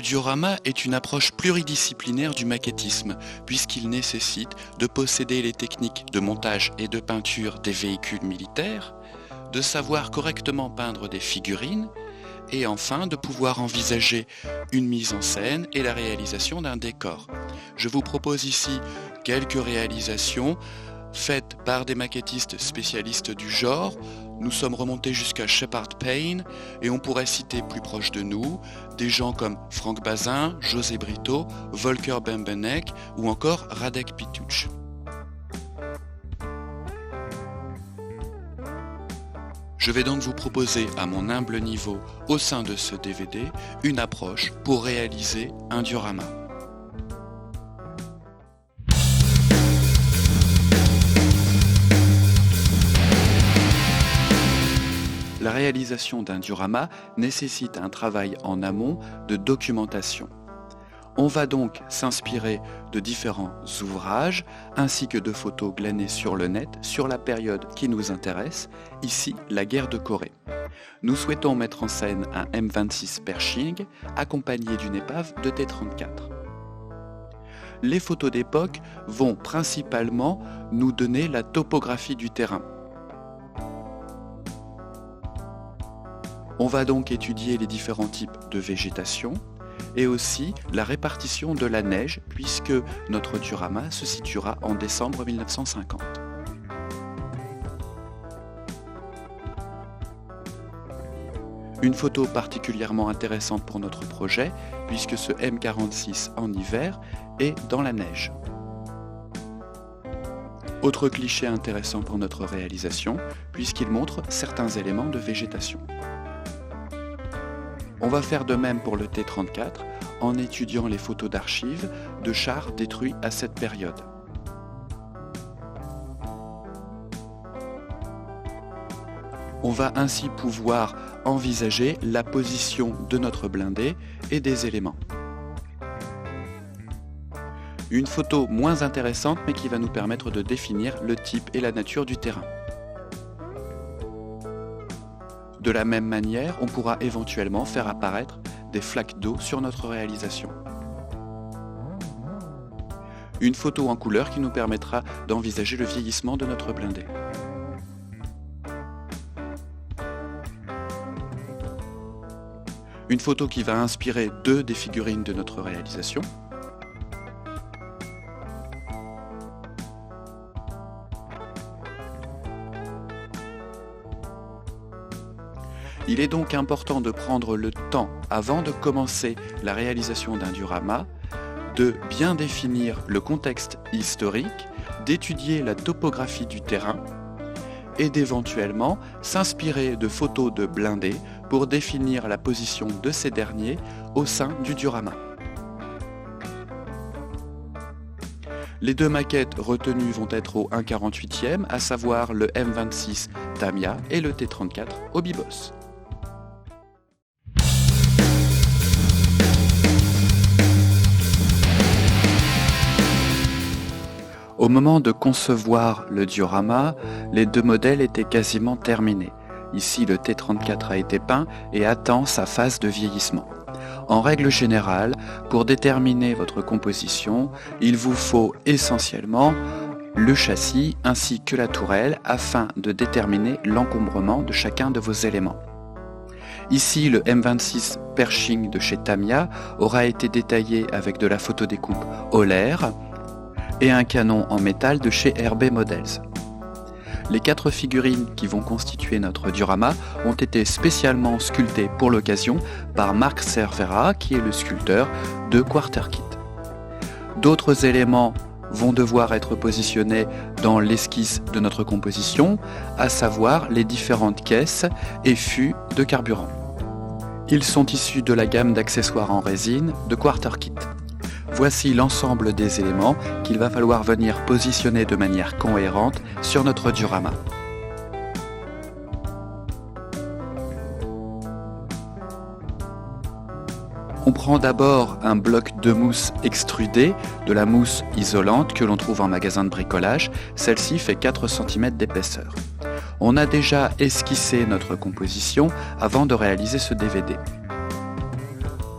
diorama est une approche pluridisciplinaire du maquettisme, puisqu'il nécessite de posséder les techniques de montage et de peinture des véhicules militaires, de savoir correctement peindre des figurines, et enfin de pouvoir envisager une mise en scène et la réalisation d'un décor. Je vous propose ici quelques réalisations faites par des maquettistes spécialistes du genre. Nous sommes remontés jusqu'à Shepard Payne et on pourrait citer plus proche de nous des gens comme Frank Bazin, José Brito, Volker Bembenek ou encore Radek Pituch. Je vais donc vous proposer à mon humble niveau, au sein de ce DVD, une approche pour réaliser un diorama. La réalisation d'un diorama nécessite un travail en amont de documentation. On va donc s'inspirer de différents ouvrages ainsi que de photos glanées sur le net sur la période qui nous intéresse, ici la guerre de Corée. Nous souhaitons mettre en scène un M26 Pershing accompagné d'une épave de T-34. Les photos d'époque vont principalement nous donner la topographie du terrain. On va donc étudier les différents types de végétation et aussi la répartition de la neige puisque notre diorama se situera en décembre 1950. Une photo particulièrement intéressante pour notre projet puisque ce M46 en hiver est dans la neige. Autre cliché intéressant pour notre réalisation puisqu'il montre certains éléments de végétation. On va faire de même pour le T-34 en étudiant les photos d'archives de chars détruits à cette période. On va ainsi pouvoir envisager la position de notre blindé et des éléments. Une photo moins intéressante mais qui va nous permettre de définir le type et la nature du terrain. De la même manière, on pourra éventuellement faire apparaître des flaques d'eau sur notre réalisation. Une photo en couleur qui nous permettra d'envisager le vieillissement de notre blindé. Une photo qui va inspirer deux des figurines de notre réalisation. Il est donc important de prendre le temps, avant de commencer la réalisation d'un diorama, de bien définir le contexte historique, d'étudier la topographie du terrain et d'éventuellement s'inspirer de photos de blindés pour définir la position de ces derniers au sein du diorama. Les deux maquettes retenues vont être au 1/48e, à savoir le M26 Tamiya et le T-34 Hobbyboss. Au moment de concevoir le diorama, les deux modèles étaient quasiment terminés. Ici, le T-34 a été peint et attend sa phase de vieillissement. En règle générale, pour déterminer votre composition, il vous faut essentiellement le châssis ainsi que la tourelle afin de déterminer l'encombrement de chacun de vos éléments. Ici, le M26 Pershing de chez Tamiya aura été détaillé avec de la photodécoupe Oler et un canon en métal de chez RB Models. Les 4 figurines qui vont constituer notre diorama ont été spécialement sculptées pour l'occasion par Marc Cervera, qui est le sculpteur de Quarterkit. D'autres éléments vont devoir être positionnés dans l'esquisse de notre composition, à savoir les différentes caisses et fûts de carburant. Ils sont issus de la gamme d'accessoires en résine de Quarterkit. Voici l'ensemble des éléments qu'il va falloir venir positionner de manière cohérente sur notre diorama. On prend d'abord un bloc de mousse extrudée, de la mousse isolante que l'on trouve en magasin de bricolage. Celle-ci fait 4 cm d'épaisseur. On a déjà esquissé notre composition avant de réaliser ce DVD.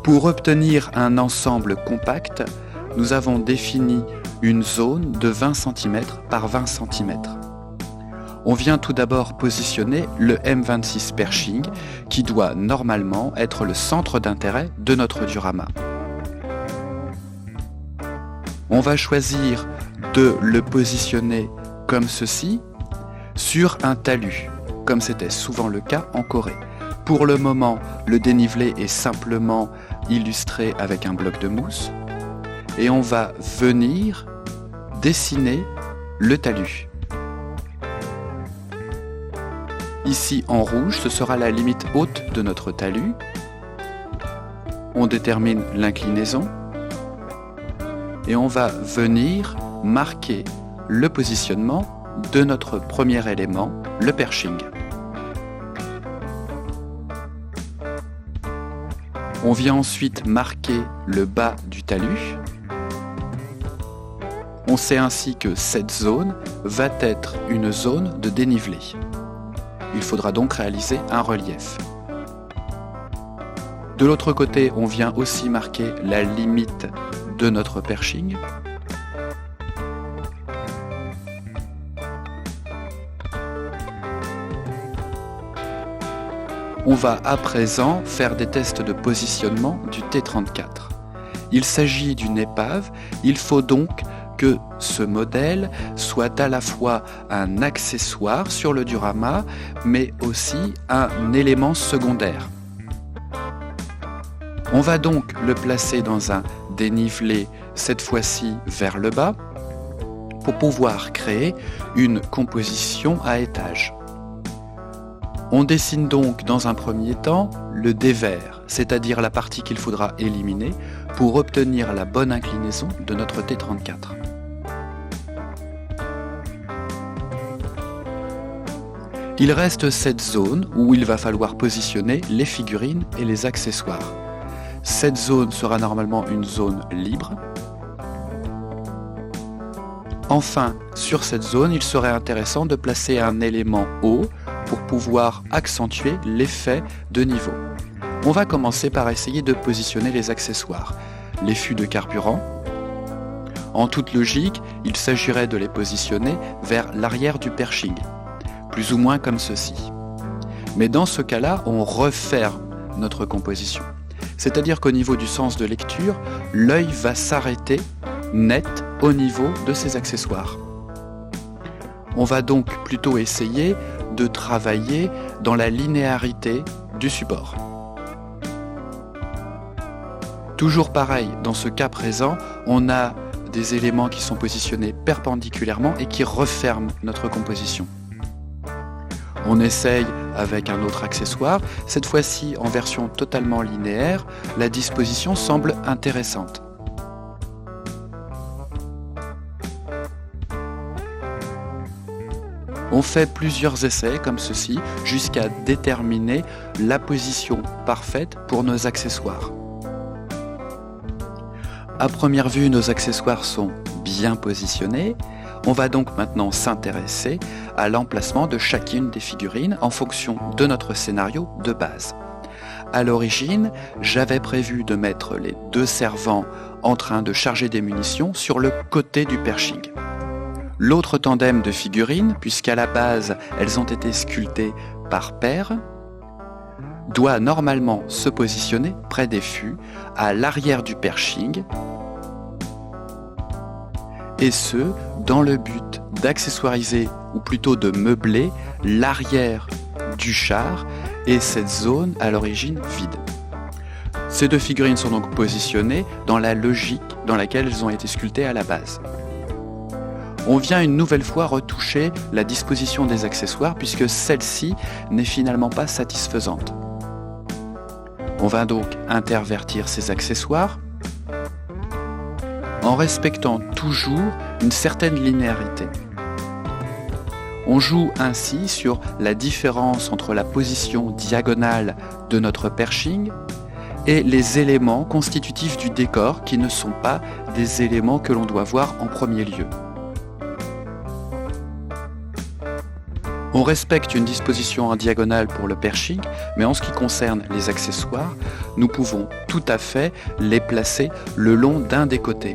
Pour obtenir un ensemble compact, nous avons défini une zone de 20 cm par 20 cm. On vient tout d'abord positionner le M26 Pershing qui doit normalement être le centre d'intérêt de notre diorama. On va choisir de le positionner comme ceci sur un talus, comme c'était souvent le cas en Corée. Pour le moment, le dénivelé est simplement illustré avec un bloc de mousse et on va venir dessiner le talus. Ici en rouge, ce sera la limite haute de notre talus. On détermine l'inclinaison et on va venir marquer le positionnement de notre premier élément, le pershing. On vient ensuite marquer le bas du talus. On sait ainsi que cette zone va être une zone de dénivelé. Il faudra donc réaliser un relief. De l'autre côté, on vient aussi marquer la limite de notre pershing. On va à présent faire des tests de positionnement du T-34. Il s'agit d'une épave, il faut donc que ce modèle soit à la fois un accessoire sur le diorama, mais aussi un élément secondaire. On va donc le placer dans un dénivelé, cette fois-ci vers le bas, pour pouvoir créer une composition à étage. On dessine donc dans un premier temps le dévers, c'est-à-dire la partie qu'il faudra éliminer pour obtenir la bonne inclinaison de notre T-34. Il reste cette zone où il va falloir positionner les figurines et les accessoires. Cette zone sera normalement une zone libre. Enfin, sur cette zone, il serait intéressant de placer un élément haut pour pouvoir accentuer l'effet de niveau. On va commencer par essayer de positionner les accessoires. Les fûts de carburant. En toute logique, il s'agirait de les positionner vers l'arrière du pershing, plus ou moins comme ceci. Mais dans ce cas-là, on referme notre composition. C'est-à-dire qu'au niveau du sens de lecture, l'œil va s'arrêter net au niveau de ces accessoires. On va donc plutôt essayer de travailler dans la linéarité du support. Toujours pareil, dans ce cas présent, on a des éléments qui sont positionnés perpendiculairement et qui referment notre composition. On essaye avec un autre accessoire, cette fois-ci en version totalement linéaire, la disposition semble intéressante. On fait plusieurs essais comme ceci jusqu'à déterminer la position parfaite pour nos accessoires. À première vue, nos accessoires sont bien positionnés. On va donc maintenant s'intéresser à l'emplacement de chacune des figurines en fonction de notre scénario de base. À l'origine, j'avais prévu de mettre les deux servants en train de charger des munitions sur le côté du pershing. L'autre tandem de figurines, puisqu'à la base elles ont été sculptées par paire, doit normalement se positionner près des fûts, à l'arrière du pershing, et ce, dans le but d'accessoiriser, ou plutôt de meubler, l'arrière du char et cette zone à l'origine vide. Ces deux figurines sont donc positionnées dans la logique dans laquelle elles ont été sculptées à la base. On vient une nouvelle fois retoucher la disposition des accessoires puisque celle-ci n'est finalement pas satisfaisante. On va donc intervertir ces accessoires en respectant toujours une certaine linéarité. On joue ainsi sur la différence entre la position diagonale de notre pershing et les éléments constitutifs du décor qui ne sont pas des éléments que l'on doit voir en premier lieu. On respecte une disposition en diagonale pour le perching, mais en ce qui concerne les accessoires, nous pouvons tout à fait les placer le long d'un des côtés.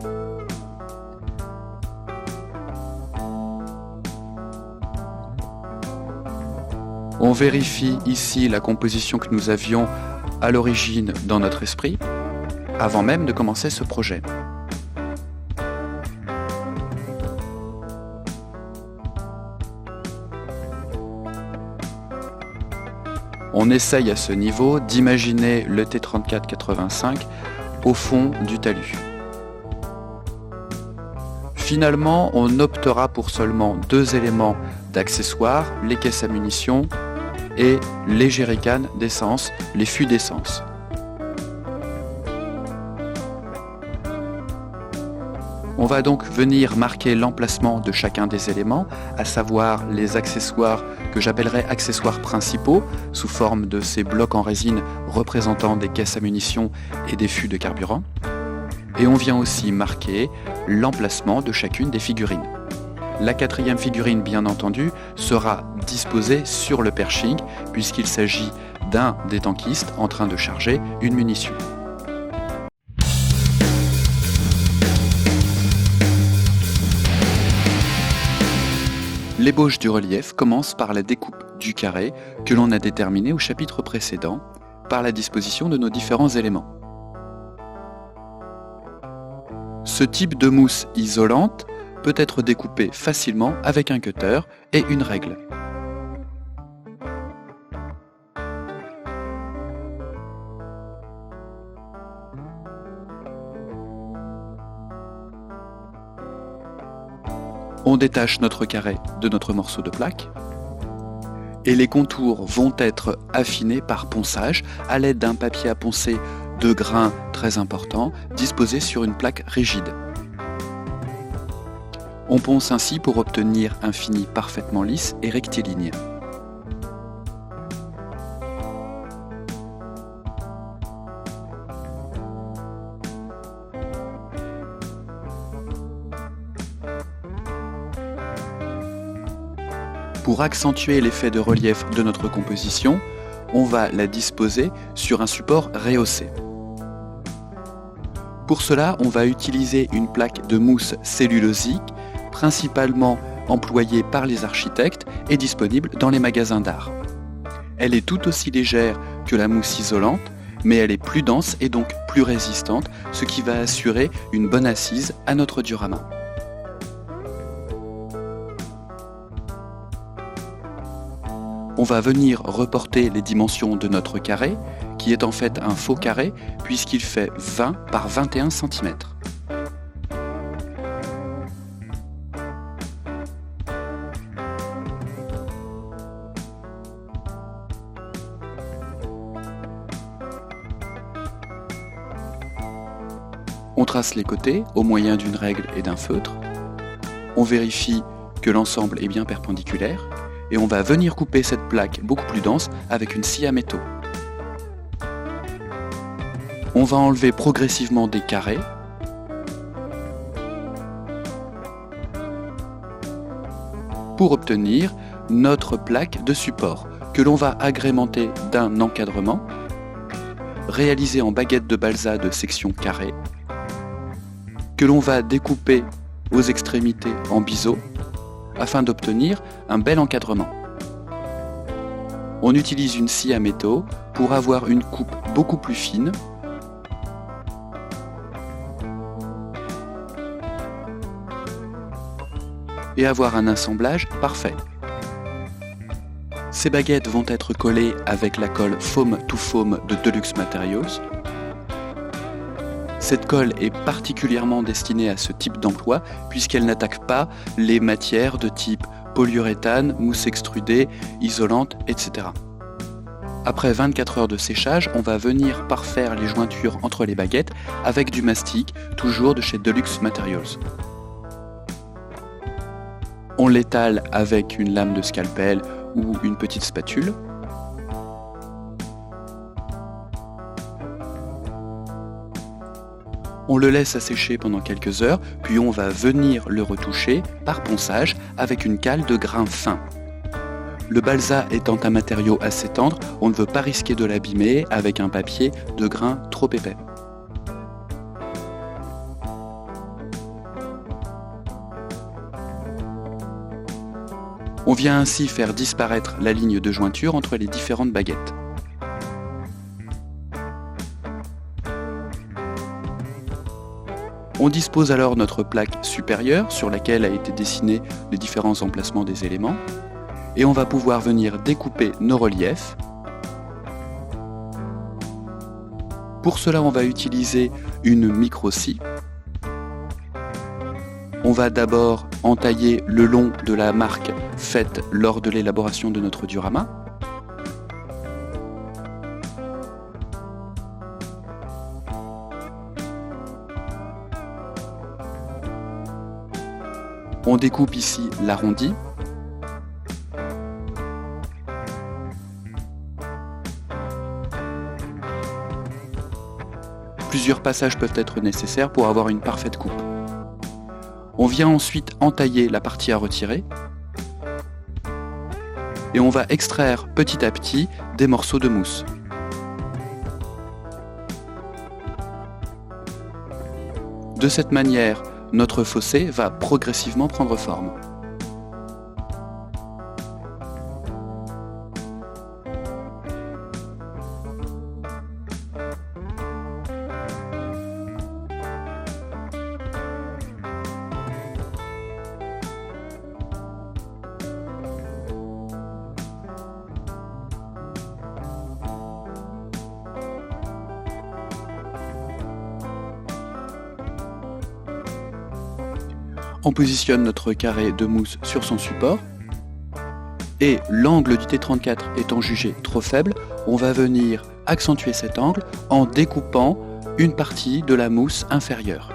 On vérifie ici la composition que nous avions à l'origine dans notre esprit, avant même de commencer ce projet. On essaye à ce niveau d'imaginer le T34-85 au fond du talus. Finalement, on optera pour seulement 2 éléments d'accessoires, les caisses à munitions et les jerrycans d'essence, les fûts d'essence. On va donc venir marquer l'emplacement de chacun des éléments, à savoir les accessoires que j'appellerai accessoires principaux, sous forme de ces blocs en résine représentant des caisses à munitions et des fûts de carburant. Et on vient aussi marquer l'emplacement de chacune des figurines. La 4e figurine, bien entendu, sera disposée sur le perching, puisqu'il s'agit d'un des tankistes en train de charger une munition. L'ébauche du relief commence par la découpe du carré que l'on a déterminé au chapitre précédent par la disposition de nos différents éléments. Ce type de mousse isolante peut être découpé facilement avec un cutter et une règle. On détache notre carré de notre morceau de plaque et les contours vont être affinés par ponçage à l'aide d'un papier à poncer de grain très important disposé sur une plaque rigide. On ponce ainsi pour obtenir un fini parfaitement lisse et rectiligne. Pour accentuer l'effet de relief de notre composition, on va la disposer sur un support rehaussé. Pour cela, on va utiliser une plaque de mousse cellulosique, principalement employée par les architectes et disponible dans les magasins d'art. Elle est tout aussi légère que la mousse isolante, mais elle est plus dense et donc plus résistante, ce qui va assurer une bonne assise à notre diorama. On va venir reporter les dimensions de notre carré, qui est en fait un faux carré, puisqu'il fait 20 par 21 cm. On trace les côtés au moyen d'une règle et d'un feutre. On vérifie que l'ensemble est bien perpendiculaire. Et on va venir couper cette plaque beaucoup plus dense avec une scie à métaux. On va enlever progressivement des carrés. Pour obtenir notre plaque de support que l'on va agrémenter d'un encadrement réalisé en baguette de balsa de section carrée que l'on va découper aux extrémités en biseau afin d'obtenir un bel encadrement. On utilise une scie à métaux pour avoir une coupe beaucoup plus fine et avoir un assemblage parfait. Ces baguettes vont être collées avec la colle Foam to Foam de Deluxe Materials. Cette colle est particulièrement destinée à ce type d'emploi puisqu'elle n'attaque pas les matières de type polyuréthane, mousse extrudée, isolante, etc. Après 24 heures de séchage, on va venir parfaire les jointures entre les baguettes avec du mastic, toujours de chez Deluxe Materials. On l'étale avec une lame de scalpel ou une petite spatule. On le laisse assécher pendant quelques heures, puis on va venir le retoucher par ponçage avec une cale de grain fin. Le balsa étant un matériau assez tendre, on ne veut pas risquer de l'abîmer avec un papier de grain trop épais. On vient ainsi faire disparaître la ligne de jointure entre les différentes baguettes. On dispose alors notre plaque supérieure sur laquelle a été dessiné les différents emplacements des éléments et on va pouvoir venir découper nos reliefs. Pour cela, on va utiliser une micro-scie. On va d'abord entailler le long de la marque faite lors de l'élaboration de notre diorama. On découpe ici l'arrondi. Plusieurs passages peuvent être nécessaires pour avoir une parfaite coupe. On vient ensuite entailler la partie à retirer et on va extraire petit à petit des morceaux de mousse. De cette manière, notre fossé va progressivement prendre forme. On positionne notre carré de mousse sur son support et l'angle du T34 étant jugé trop faible, on va venir accentuer cet angle en découpant une partie de la mousse inférieure.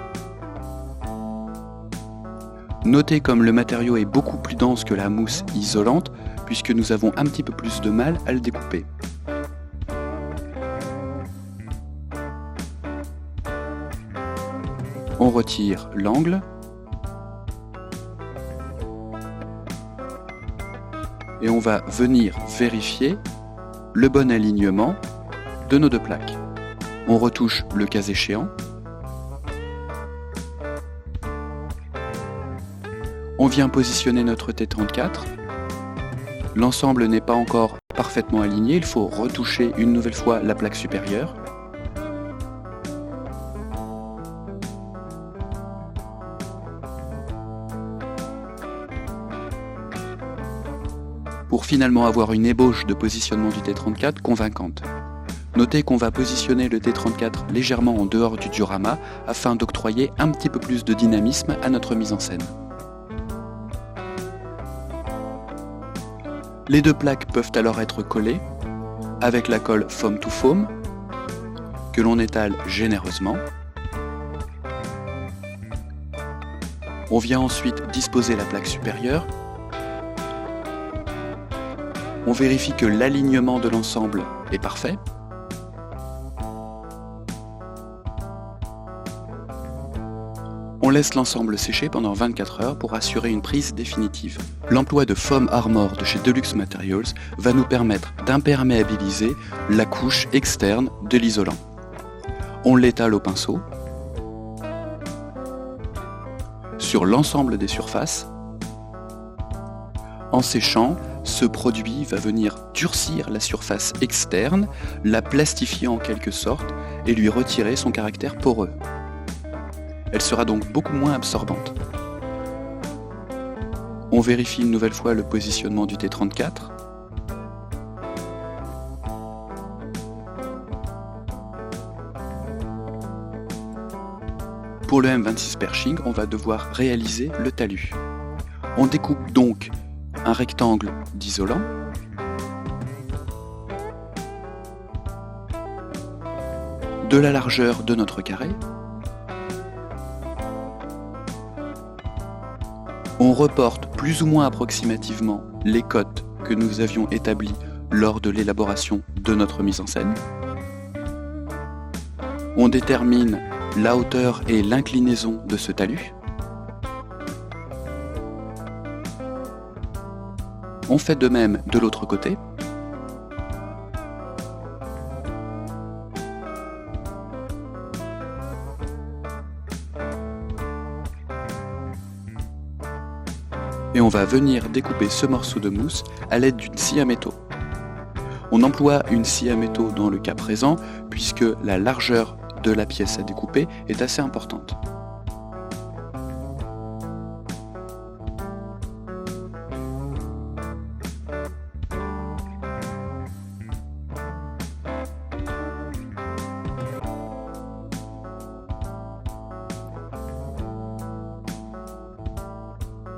Notez comme le matériau est beaucoup plus dense que la mousse isolante puisque nous avons un petit peu plus de mal à le découper. On retire l'angle. Et on va venir vérifier le bon alignement de nos deux plaques. On retouche le cas échéant. On vient positionner notre T34. L'ensemble n'est pas encore parfaitement aligné, il faut retoucher une nouvelle fois la plaque supérieure. Pour finalement avoir une ébauche de positionnement du T34 convaincante. Notez qu'on va positionner le T34 légèrement en dehors du diorama afin d'octroyer un petit peu plus de dynamisme à notre mise en scène. Les deux plaques peuvent alors être collées avec la colle foam to foam que l'on étale généreusement. On vient ensuite disposer la plaque supérieure. On vérifie que l'alignement de l'ensemble est parfait. On laisse l'ensemble sécher pendant 24 heures pour assurer une prise définitive. L'emploi de Foam Armor de chez Deluxe Materials va nous permettre d'imperméabiliser la couche externe de l'isolant. On l'étale au pinceau sur l'ensemble des surfaces. En séchant, ce produit va venir durcir la surface externe, la plastifier en quelque sorte et lui retirer son caractère poreux. Elle sera donc beaucoup moins absorbante. On vérifie une nouvelle fois le positionnement du T34. Pour le M26 Pershing, on va devoir réaliser le talus. On découpe donc un rectangle d'isolant. De la largeur de notre carré. On reporte plus ou moins approximativement les cotes que nous avions établies lors de l'élaboration de notre mise en scène. On détermine la hauteur et l'inclinaison de ce talus. On fait de même de l'autre côté. Et on va venir découper ce morceau de mousse à l'aide d'une scie à métaux. On emploie une scie à métaux dans le cas présent puisque la largeur de la pièce à découper est assez importante.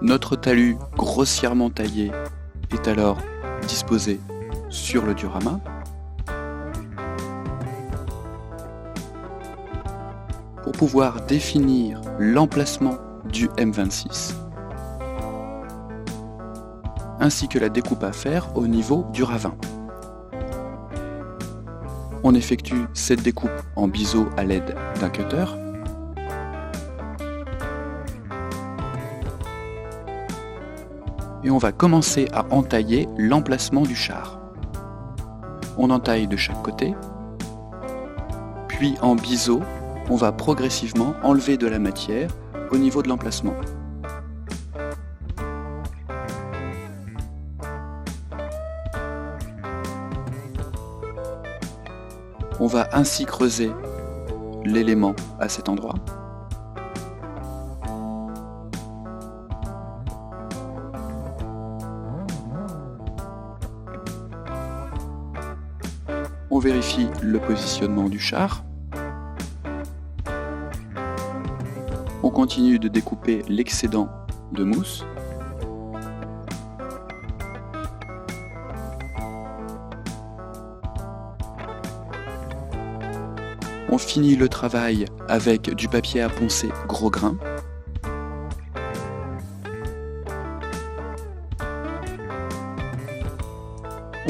Notre talus grossièrement taillé est alors disposé sur le diorama. Pour pouvoir définir l'emplacement du M26 ainsi que la découpe à faire au niveau du ravin. On effectue cette découpe en biseau à l'aide d'un cutter. Et on va commencer à entailler l'emplacement du char. On entaille de chaque côté, puis en biseau, on va progressivement enlever de la matière au niveau de l'emplacement. On va ainsi creuser l'élément à cet endroit. On vérifie le positionnement du char. On continue de découper l'excédent de mousse. On finit le travail avec du papier à poncer gros grain.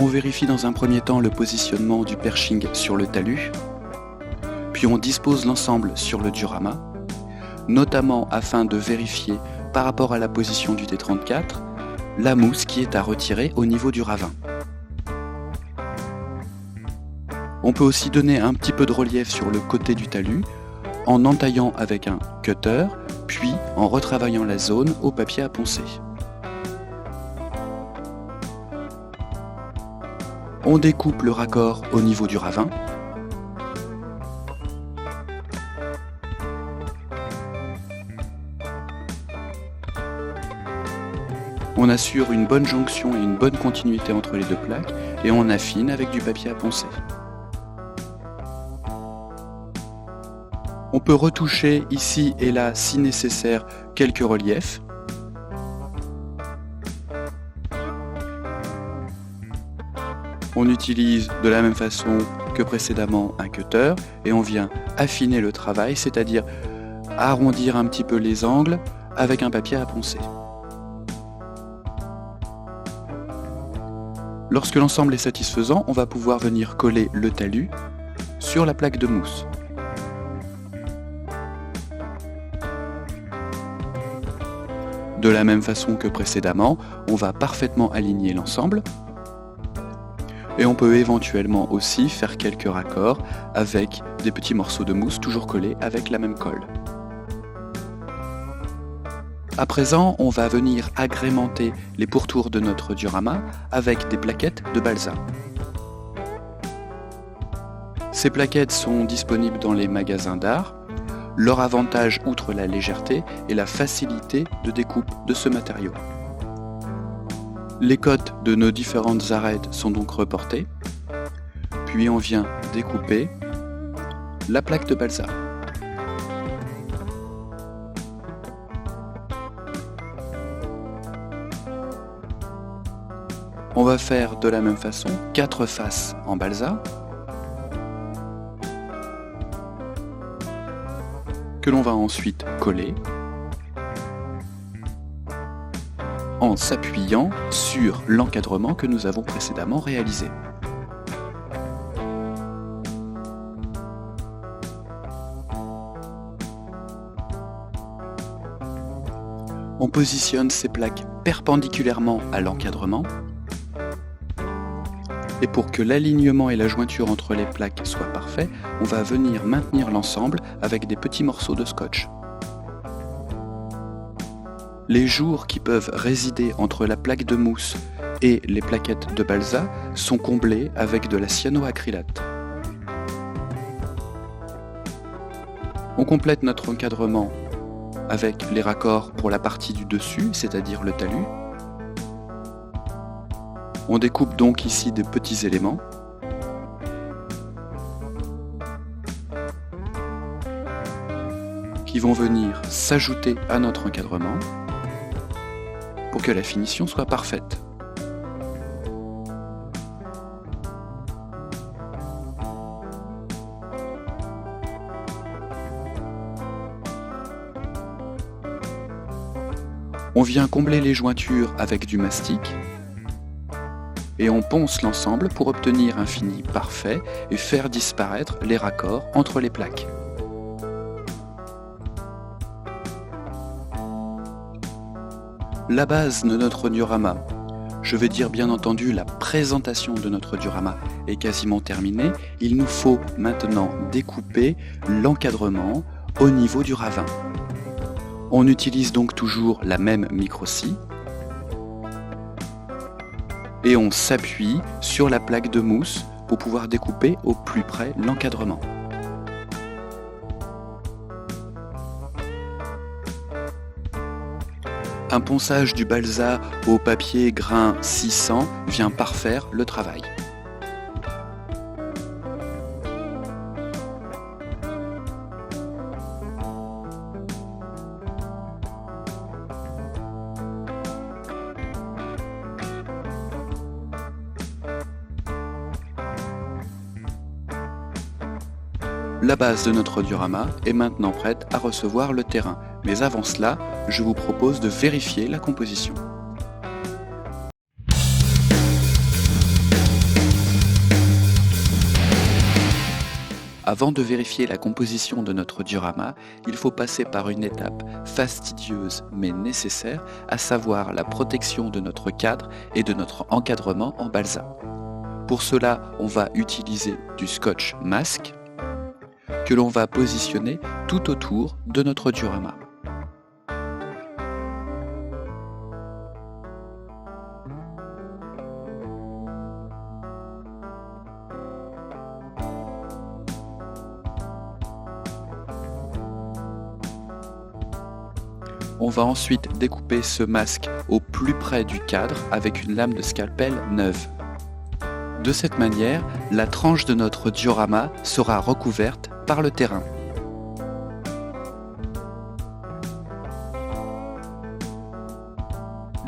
On vérifie dans un premier temps le positionnement du perching sur le talus, puis on dispose l'ensemble sur le diorama, notamment afin de vérifier par rapport à la position du T34, la mousse qui est à retirer au niveau du ravin. On peut aussi donner un petit peu de relief sur le côté du talus en entaillant avec un cutter, puis en retravaillant la zone au papier à poncer. On découpe le raccord au niveau du ravin. On assure une bonne jonction et une bonne continuité entre les deux plaques et on affine avec du papier à poncer. On peut retoucher ici et là, si nécessaire, quelques reliefs. On utilise de la même façon que précédemment un cutter et on vient affiner le travail, c'est-à-dire arrondir un petit peu les angles avec un papier à poncer. Lorsque l'ensemble est satisfaisant, on va pouvoir venir coller le talus sur la plaque de mousse. De la même façon que précédemment, on va parfaitement aligner l'ensemble. Et on peut éventuellement aussi faire quelques raccords avec des petits morceaux de mousse toujours collés avec la même colle. À présent, on va venir agrémenter les pourtours de notre diorama avec des plaquettes de balsa. Ces plaquettes sont disponibles dans les magasins d'art. Leur avantage, outre la légèreté, est la facilité de découpe de ce matériau. Les côtes de nos différentes arêtes sont donc reportées, puis on vient découper la plaque de balsa. On va faire de la même façon 4 faces en balsa que l'on va ensuite coller en s'appuyant sur l'encadrement que nous avons précédemment réalisé. On positionne ces plaques perpendiculairement à l'encadrement. Et pour que l'alignement et la jointure entre les plaques soient parfaits, on va venir maintenir l'ensemble avec des petits morceaux de scotch. Les jours qui peuvent résider entre la plaque de mousse et les plaquettes de balsa sont comblés avec de la cyanoacrylate. On complète notre encadrement avec les raccords pour la partie du dessus, c'est-à-dire le talus. On découpe donc ici des petits éléments. Qui vont venir s'ajouter à notre encadrement pour que la finition soit parfaite. On vient combler les jointures avec du mastic et on ponce l'ensemble pour obtenir un fini parfait et faire disparaître les raccords entre les plaques. La base de notre diorama, je veux dire bien entendu la présentation de notre diorama est quasiment terminée. Il nous faut maintenant découper l'encadrement au niveau du ravin. On utilise donc toujours la même micro-scie et on s'appuie sur la plaque de mousse pour pouvoir découper au plus près l'encadrement. Un ponçage du balsa au papier grain 600 vient parfaire le travail. La base de notre diorama est maintenant prête à recevoir le terrain. Mais avant cela, je vous propose de vérifier la composition. Avant de vérifier la composition de notre diorama, il faut passer par une étape fastidieuse mais nécessaire, à savoir la protection de notre cadre et de notre encadrement en balsa. Pour cela, on va utiliser du scotch masque que l'on va positionner tout autour de notre diorama. On va ensuite découper ce masque au plus près du cadre avec une lame de scalpel neuve. De cette manière, la tranche de notre diorama sera recouverte par le terrain.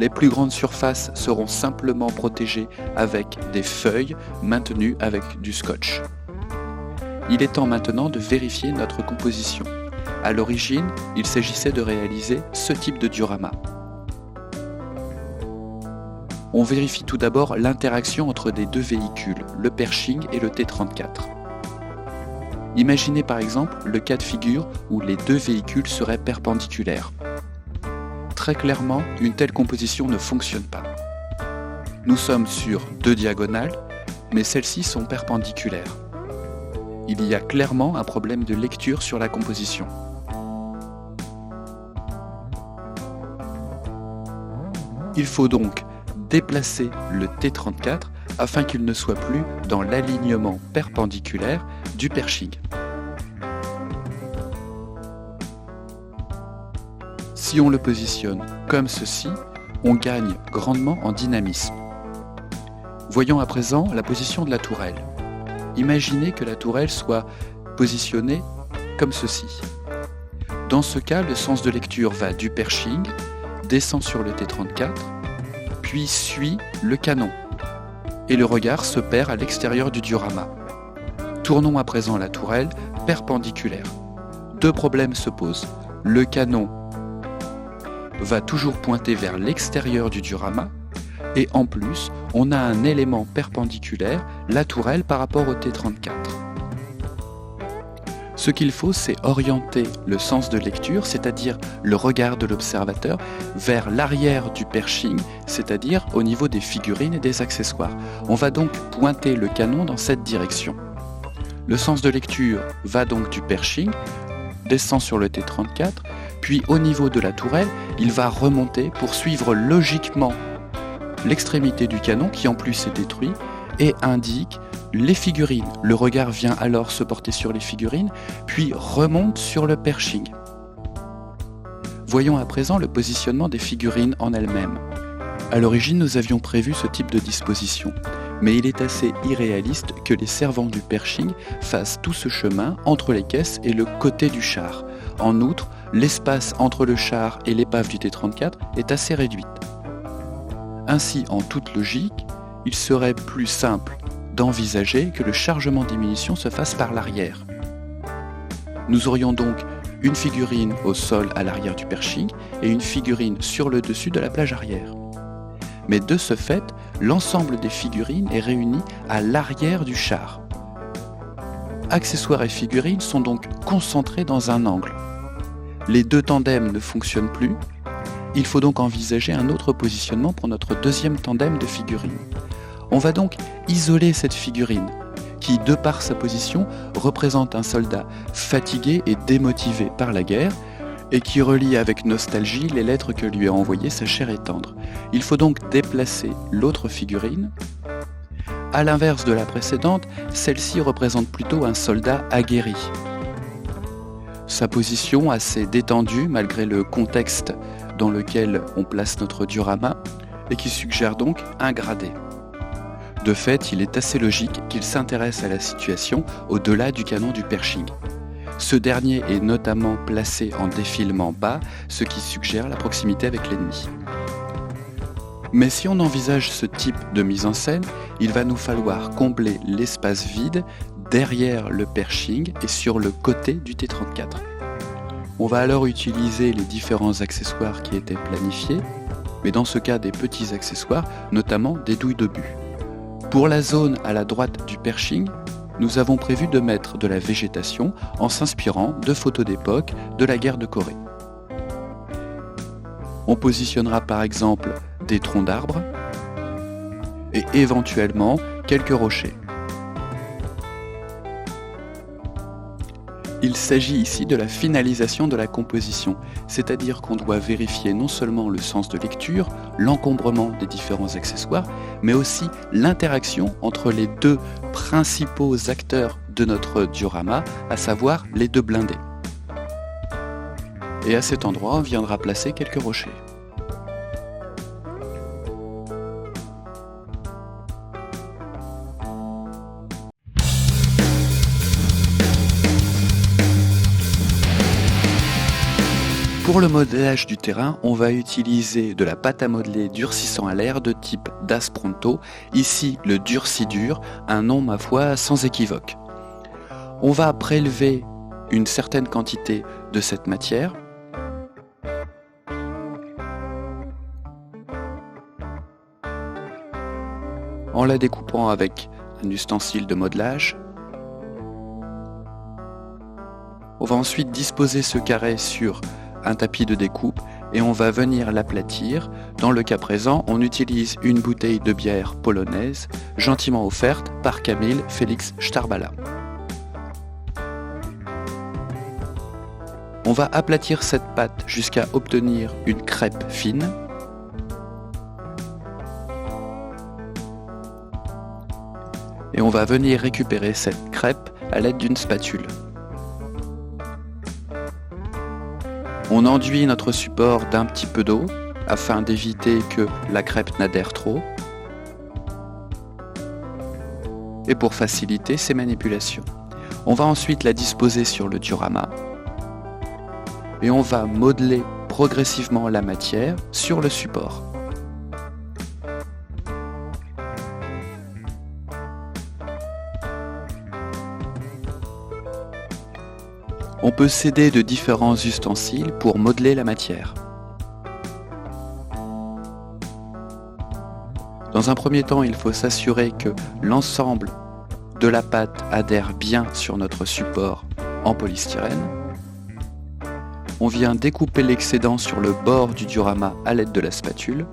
Les plus grandes surfaces seront simplement protégées avec des feuilles maintenues avec du scotch. Il est temps maintenant de vérifier notre composition. À l'origine, il s'agissait de réaliser ce type de diorama. On vérifie tout d'abord l'interaction entre des deux véhicules, le Pershing et le T34. Imaginez par exemple le cas de figure où les deux véhicules seraient perpendiculaires. Très clairement, une telle composition ne fonctionne pas. Nous sommes sur deux diagonales, mais celles-ci sont perpendiculaires. Il y a clairement un problème de lecture sur la composition. Il faut donc déplacer le T34 afin qu'il ne soit plus dans l'alignement perpendiculaire du Pershing. Si on le positionne comme ceci, on gagne grandement en dynamisme. Voyons à présent la position de la tourelle. Imaginez que la tourelle soit positionnée comme ceci. Dans ce cas, le sens de lecture va du Pershing, descend sur le T34, puis suit le canon. Et le regard se perd à l'extérieur du diorama. Tournons à présent la tourelle perpendiculaire. Deux problèmes se posent. Le canon va toujours pointer vers l'extérieur du diorama et en plus, on a un élément perpendiculaire, la tourelle par rapport au T34. Ce qu'il faut, c'est orienter le sens de lecture, c'est-à-dire le regard de l'observateur, vers l'arrière du pershing, c'est-à-dire au niveau des figurines et des accessoires. On va donc pointer le canon dans cette direction. Le sens de lecture va donc du pershing, descend sur le T-34, puis au niveau de la tourelle, il va remonter pour suivre logiquement l'extrémité du canon, qui en plus est détruit, et indique les figurines. Le regard vient alors se porter sur les figurines, puis remonte sur le pershing. Voyons à présent le positionnement des figurines en elles-mêmes. À l'origine, nous avions prévu ce type de disposition, mais il est assez irréaliste que les servants du pershing fassent tout ce chemin entre les caisses et le côté du char. En outre, l'espace entre le char et l'épave du T-34 est assez réduite. Ainsi, en toute logique, il serait plus simple d'envisager que le chargement des munitions se fasse par l'arrière. Nous aurions donc une figurine au sol à l'arrière du pershing et une figurine sur le dessus de la plage arrière. Mais de ce fait, l'ensemble des figurines est réuni à l'arrière du char. Accessoires et figurines sont donc concentrés dans un angle. Les deux tandems ne fonctionnent plus. Il faut donc envisager un autre positionnement pour notre deuxième tandem de figurines. On va donc isoler cette figurine, qui, de par sa position, représente un soldat fatigué et démotivé par la guerre, et qui relie avec nostalgie les lettres que lui a envoyées sa chère et tendre. Il faut donc déplacer l'autre figurine. À l'inverse de la précédente, celle-ci représente plutôt un soldat aguerri. Sa position assez détendue malgré le contexte dans lequel on place notre diorama et qui suggère donc un gradé. De fait, il est assez logique qu'il s'intéresse à la situation au-delà du canon du pershing. Ce dernier est notamment placé en défilement bas, ce qui suggère la proximité avec l'ennemi. Mais si on envisage ce type de mise en scène, il va nous falloir combler l'espace vide derrière le pershing et sur le côté du T-34. On va alors utiliser les différents accessoires qui étaient planifiés, mais dans ce cas des petits accessoires, notamment des douilles de but. Pour la zone à la droite du pershing, nous avons prévu de mettre de la végétation en s'inspirant de photos d'époque de la guerre de Corée. On positionnera par exemple des troncs d'arbres et éventuellement quelques rochers. Il s'agit ici de la finalisation de la composition, c'est-à-dire qu'on doit vérifier non seulement le sens de lecture, l'encombrement des différents accessoires, mais aussi l'interaction entre les deux principaux acteurs de notre diorama, à savoir les deux blindés. Et à cet endroit, on viendra placer quelques rochers. Pour le modelage du terrain, on va utiliser de la pâte à modeler durcissant à l'air de type Das Pronto, ici le Durci-Dur, un nom ma foi sans équivoque. On va prélever une certaine quantité de cette matière. En la découpant avec un ustensile de modelage. On va ensuite disposer ce carré sur un tapis de découpe et on va venir l'aplatir. Dans le cas présent, on utilise une bouteille de bière polonaise, gentiment offerte par Camille Félix Starbala. On va aplatir cette pâte jusqu'à obtenir une crêpe fine. Et on va venir récupérer cette crêpe à l'aide d'une spatule. On enduit notre support d'un petit peu d'eau afin d'éviter que la crêpe n'adhère trop et pour faciliter ses manipulations. On va ensuite la disposer sur le diorama et on va modeler progressivement la matière sur le support. On peut s'aider de différents ustensiles pour modeler la matière. Dans un premier temps, il faut s'assurer que l'ensemble de la pâte adhère bien sur notre support en polystyrène. On vient découper l'excédent sur le bord du diorama à l'aide de la spatule.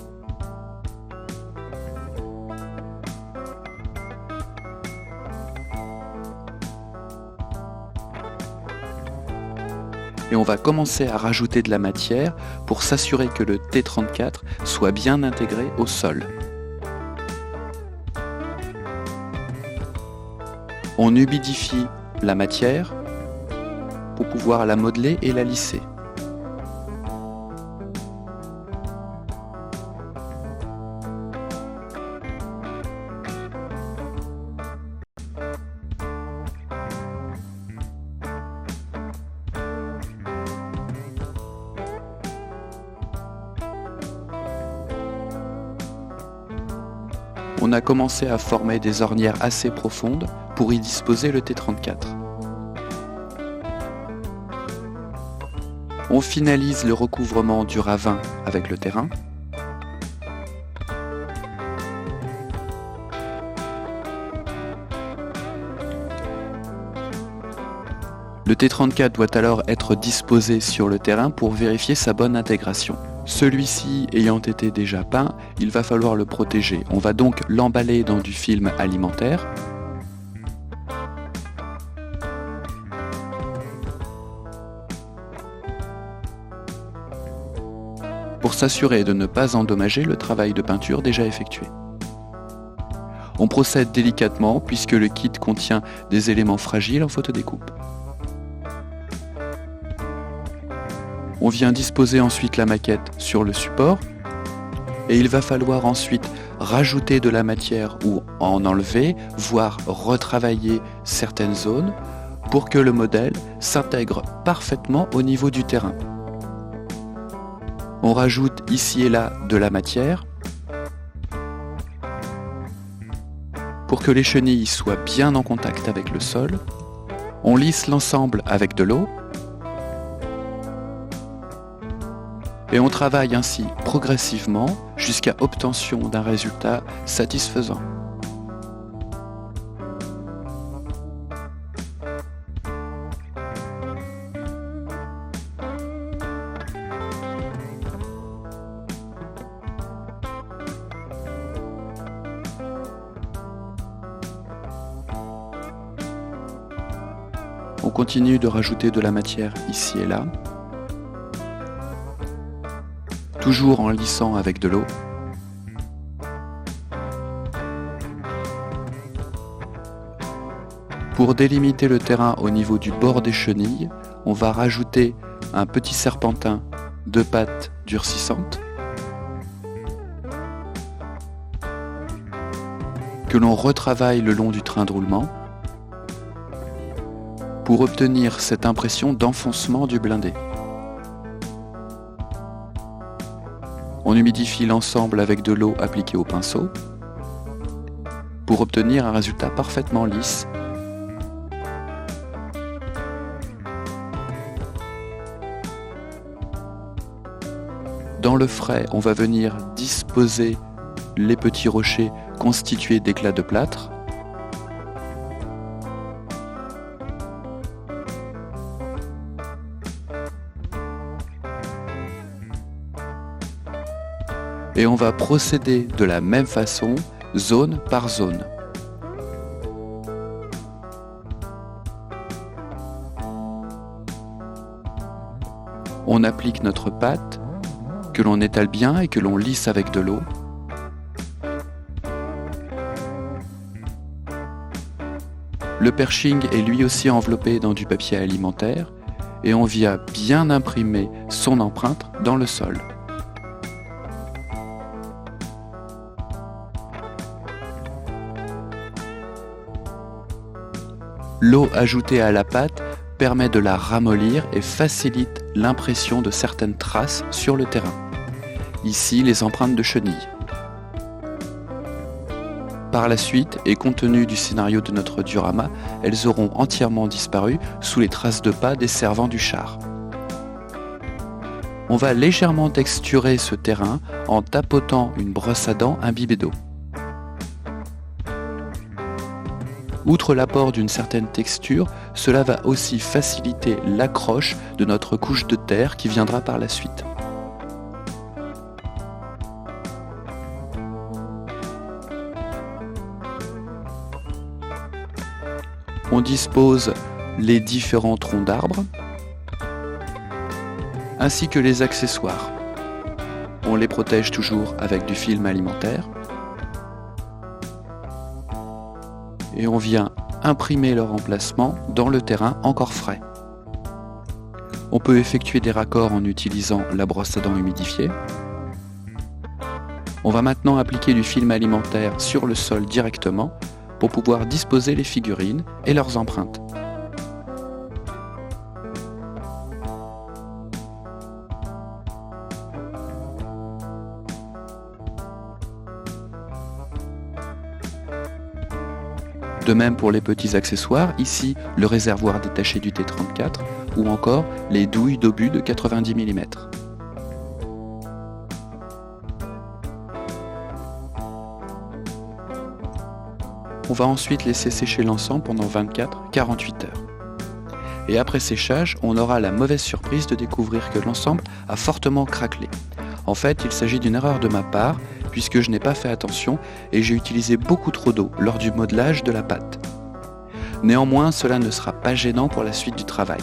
Et on va commencer à rajouter de la matière pour s'assurer que le T34 soit bien intégré au sol. On humidifie la matière pour pouvoir la modeler et la lisser. On a commencé à former des ornières assez profondes pour y disposer le T34. On finalise le recouvrement du ravin avec le terrain. Le T34 doit alors être disposé sur le terrain pour vérifier sa bonne intégration. Celui-ci ayant été déjà peint, il va falloir le protéger. On va donc l'emballer dans du film alimentaire. Pour s'assurer de ne pas endommager le travail de peinture déjà effectué. On procède délicatement puisque le kit contient des éléments fragiles en photodécoupe. On vient disposer ensuite la maquette sur le support et il va falloir ensuite rajouter de la matière ou en enlever, voire retravailler certaines zones pour que le modèle s'intègre parfaitement au niveau du terrain. On rajoute ici et là de la matière pour que les chenilles soient bien en contact avec le sol. On lisse l'ensemble avec de l'eau. Et on travaille ainsi progressivement jusqu'à obtention d'un résultat satisfaisant. On continue de rajouter de la matière ici et là. Toujours en lissant avec de l'eau. Pour délimiter le terrain au niveau du bord des chenilles, on va rajouter un petit serpentin de pâte durcissante que l'on retravaille le long du train de roulement pour obtenir cette impression d'enfoncement du blindé. On humidifie l'ensemble avec de l'eau appliquée au pinceau pour obtenir un résultat parfaitement lisse. Dans le frais, on va venir disposer les petits rochers constitués d'éclats de plâtre. Et on va procéder de la même façon, zone par zone. On applique notre pâte, que l'on étale bien et que l'on lisse avec de l'eau. Le pershing est lui aussi enveloppé dans du papier alimentaire et on vient bien imprimer son empreinte dans le sol. L'eau ajoutée à la pâte permet de la ramollir et facilite l'impression de certaines traces sur le terrain. Ici, les empreintes de chenilles. Par la suite, et compte tenu du scénario de notre diorama, elles auront entièrement disparu sous les traces de pas desservant du char. On va légèrement texturer ce terrain en tapotant une brosse à dents imbibée d'eau. Outre l'apport d'une certaine texture, cela va aussi faciliter l'accroche de notre couche de terre qui viendra par la suite. On dispose les différents troncs d'arbres, ainsi que les accessoires. On les protège toujours avec du film alimentaire. Et on vient imprimer leur emplacement dans le terrain encore frais. On peut effectuer des raccords en utilisant la brosse à dents humidifiée. On va maintenant appliquer du film alimentaire sur le sol directement pour pouvoir disposer les figurines et leurs empreintes. De même pour les petits accessoires, ici le réservoir détaché du T34 ou encore les douilles d'obus de 90 mm. On va ensuite laisser sécher l'ensemble pendant 24-48 heures. Et après séchage, on aura la mauvaise surprise de découvrir que l'ensemble a fortement craquelé. En fait, il s'agit d'une erreur de ma part, puisque je n'ai pas fait attention et j'ai utilisé beaucoup trop d'eau lors du modelage de la pâte. Néanmoins, cela ne sera pas gênant pour la suite du travail.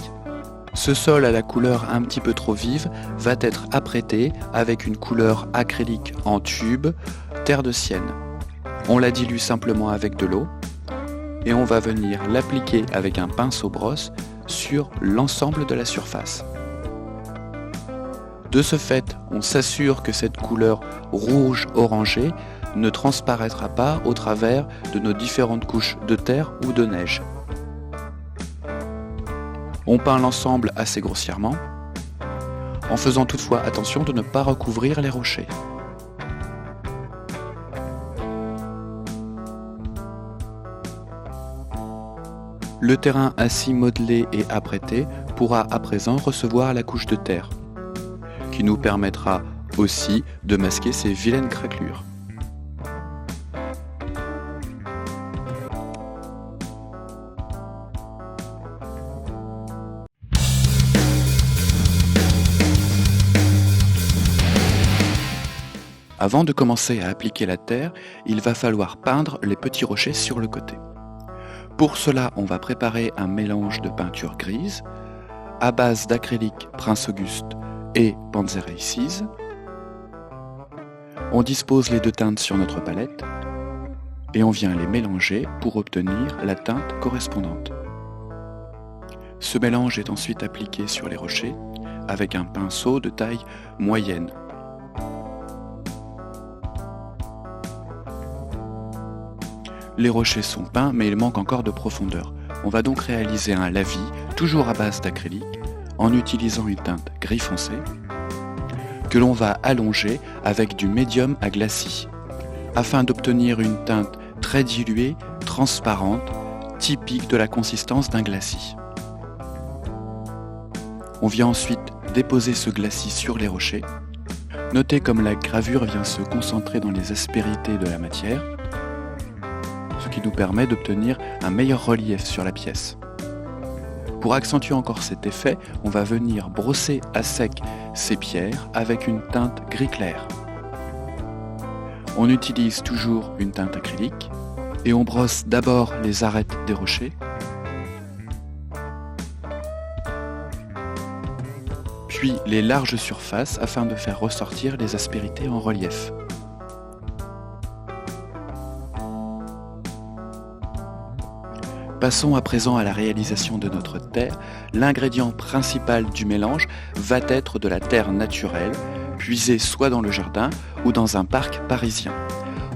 Ce sol à la couleur un petit peu trop vive va être apprêté avec une couleur acrylique en tube, terre de Sienne. On la dilue simplement avec de l'eau et on va venir l'appliquer avec un pinceau brosse sur l'ensemble de la surface. De ce fait, on s'assure que cette couleur rouge-orangé ne transparaîtra pas au travers de nos différentes couches de terre ou de neige. On peint l'ensemble assez grossièrement, en faisant toutefois attention de ne pas recouvrir les rochers. Le terrain ainsi modelé et apprêté pourra à présent recevoir la couche de terre, qui nous permettra aussi de masquer ces vilaines craquelures. Avant de commencer à appliquer la terre, il va falloir peindre les petits rochers sur le côté. Pour cela, on va préparer un mélange de peinture grise à base d'acrylique Prince Auguste et Panzer Aces. On dispose les deux teintes sur notre palette et on vient les mélanger pour obtenir la teinte correspondante. Ce mélange est ensuite appliqué sur les rochers avec un pinceau de taille moyenne. Les rochers sont peints mais il manque encore de profondeur. On va donc réaliser un lavis, toujours à base d'acrylique, en utilisant une teinte gris foncé, que l'on va allonger avec du médium à glacis, afin d'obtenir une teinte très diluée, transparente, typique de la consistance d'un glacis. On vient ensuite déposer ce glacis sur les rochers. Notez comme la gravure vient se concentrer dans les aspérités de la matière, ce qui nous permet d'obtenir un meilleur relief sur la pièce. Pour accentuer encore cet effet, on va venir brosser à sec ces pierres avec une teinte gris clair. On utilise toujours une teinte acrylique et on brosse d'abord les arêtes des rochers, puis les larges surfaces afin de faire ressortir les aspérités en relief. Passons à présent à la réalisation de notre terre. L'ingrédient principal du mélange va être de la terre naturelle, puisée soit dans le jardin ou dans un parc parisien.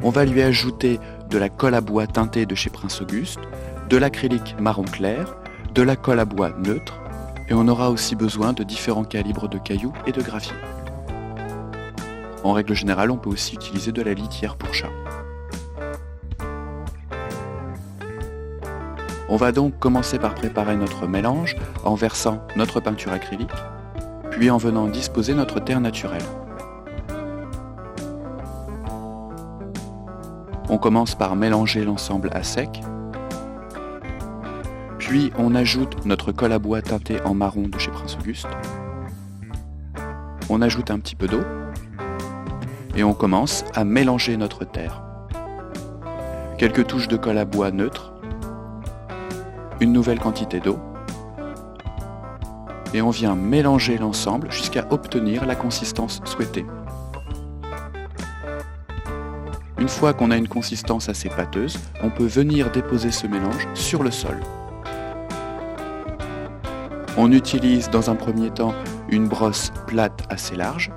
On va lui ajouter de la colle à bois teintée de chez Prince Auguste, de l'acrylique marron clair, de la colle à bois neutre, et on aura aussi besoin de différents calibres de cailloux et de gravier. En règle générale, on peut aussi utiliser de la litière pour chat. On va donc commencer par préparer notre mélange en versant notre peinture acrylique, puis en venant disposer notre terre naturelle. On commence par mélanger l'ensemble à sec, Puis on ajoute notre colle à bois teinté en marron de chez Prince Auguste. On ajoute un petit peu d'eau et on commence à mélanger notre terre. Quelques touches de colle à bois neutre, une nouvelle quantité d'eau, et on vient mélanger l'ensemble jusqu'à obtenir la consistance souhaitée. Une fois qu'on a une consistance assez pâteuse, on peut venir déposer ce mélange sur le sol. On utilise dans un premier temps une brosse plate assez large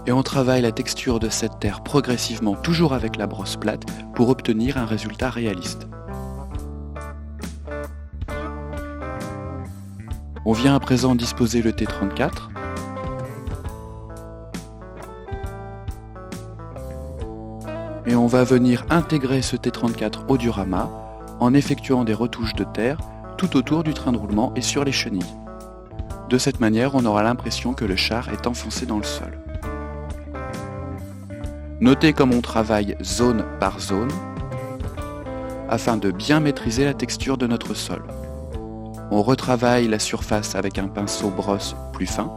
et on travaille la texture de cette terre progressivement, toujours avec la brosse plate, pour obtenir un résultat réaliste. On vient à présent disposer le T34. Et on va venir intégrer ce T34 au diorama en effectuant des retouches de terre tout autour du train de roulement et sur les chenilles. De cette manière, on aura l'impression que le char est enfoncé dans le sol. Notez comme on travaille zone par zone afin de bien maîtriser la texture de notre sol. On retravaille la surface avec un pinceau brosse plus fin.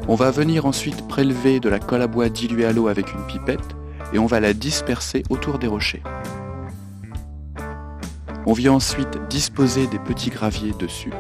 On va venir ensuite prélever de la colle à bois diluée à l'eau avec une pipette et on va la disperser autour des rochers. On vient ensuite disposer des petits graviers dessus.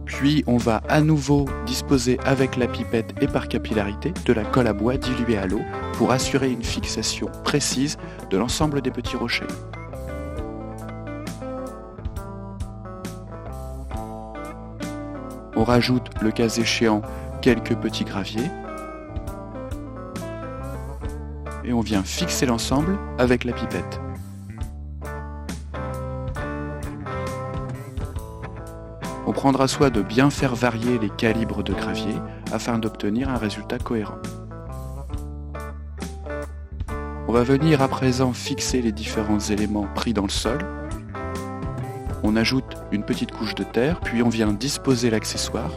Puis on va à nouveau disposer avec la pipette et par capillarité de la colle à bois diluée à l'eau pour assurer une fixation précise de l'ensemble des petits rochers. On rajoute, le cas échéant, quelques petits graviers et on vient fixer l'ensemble avec la pipette. On prendra soin de bien faire varier les calibres de gravier afin d'obtenir un résultat cohérent. On va venir à présent fixer les différents éléments pris dans le sol. On ajoute une petite couche de terre, puis on vient disposer l'accessoire.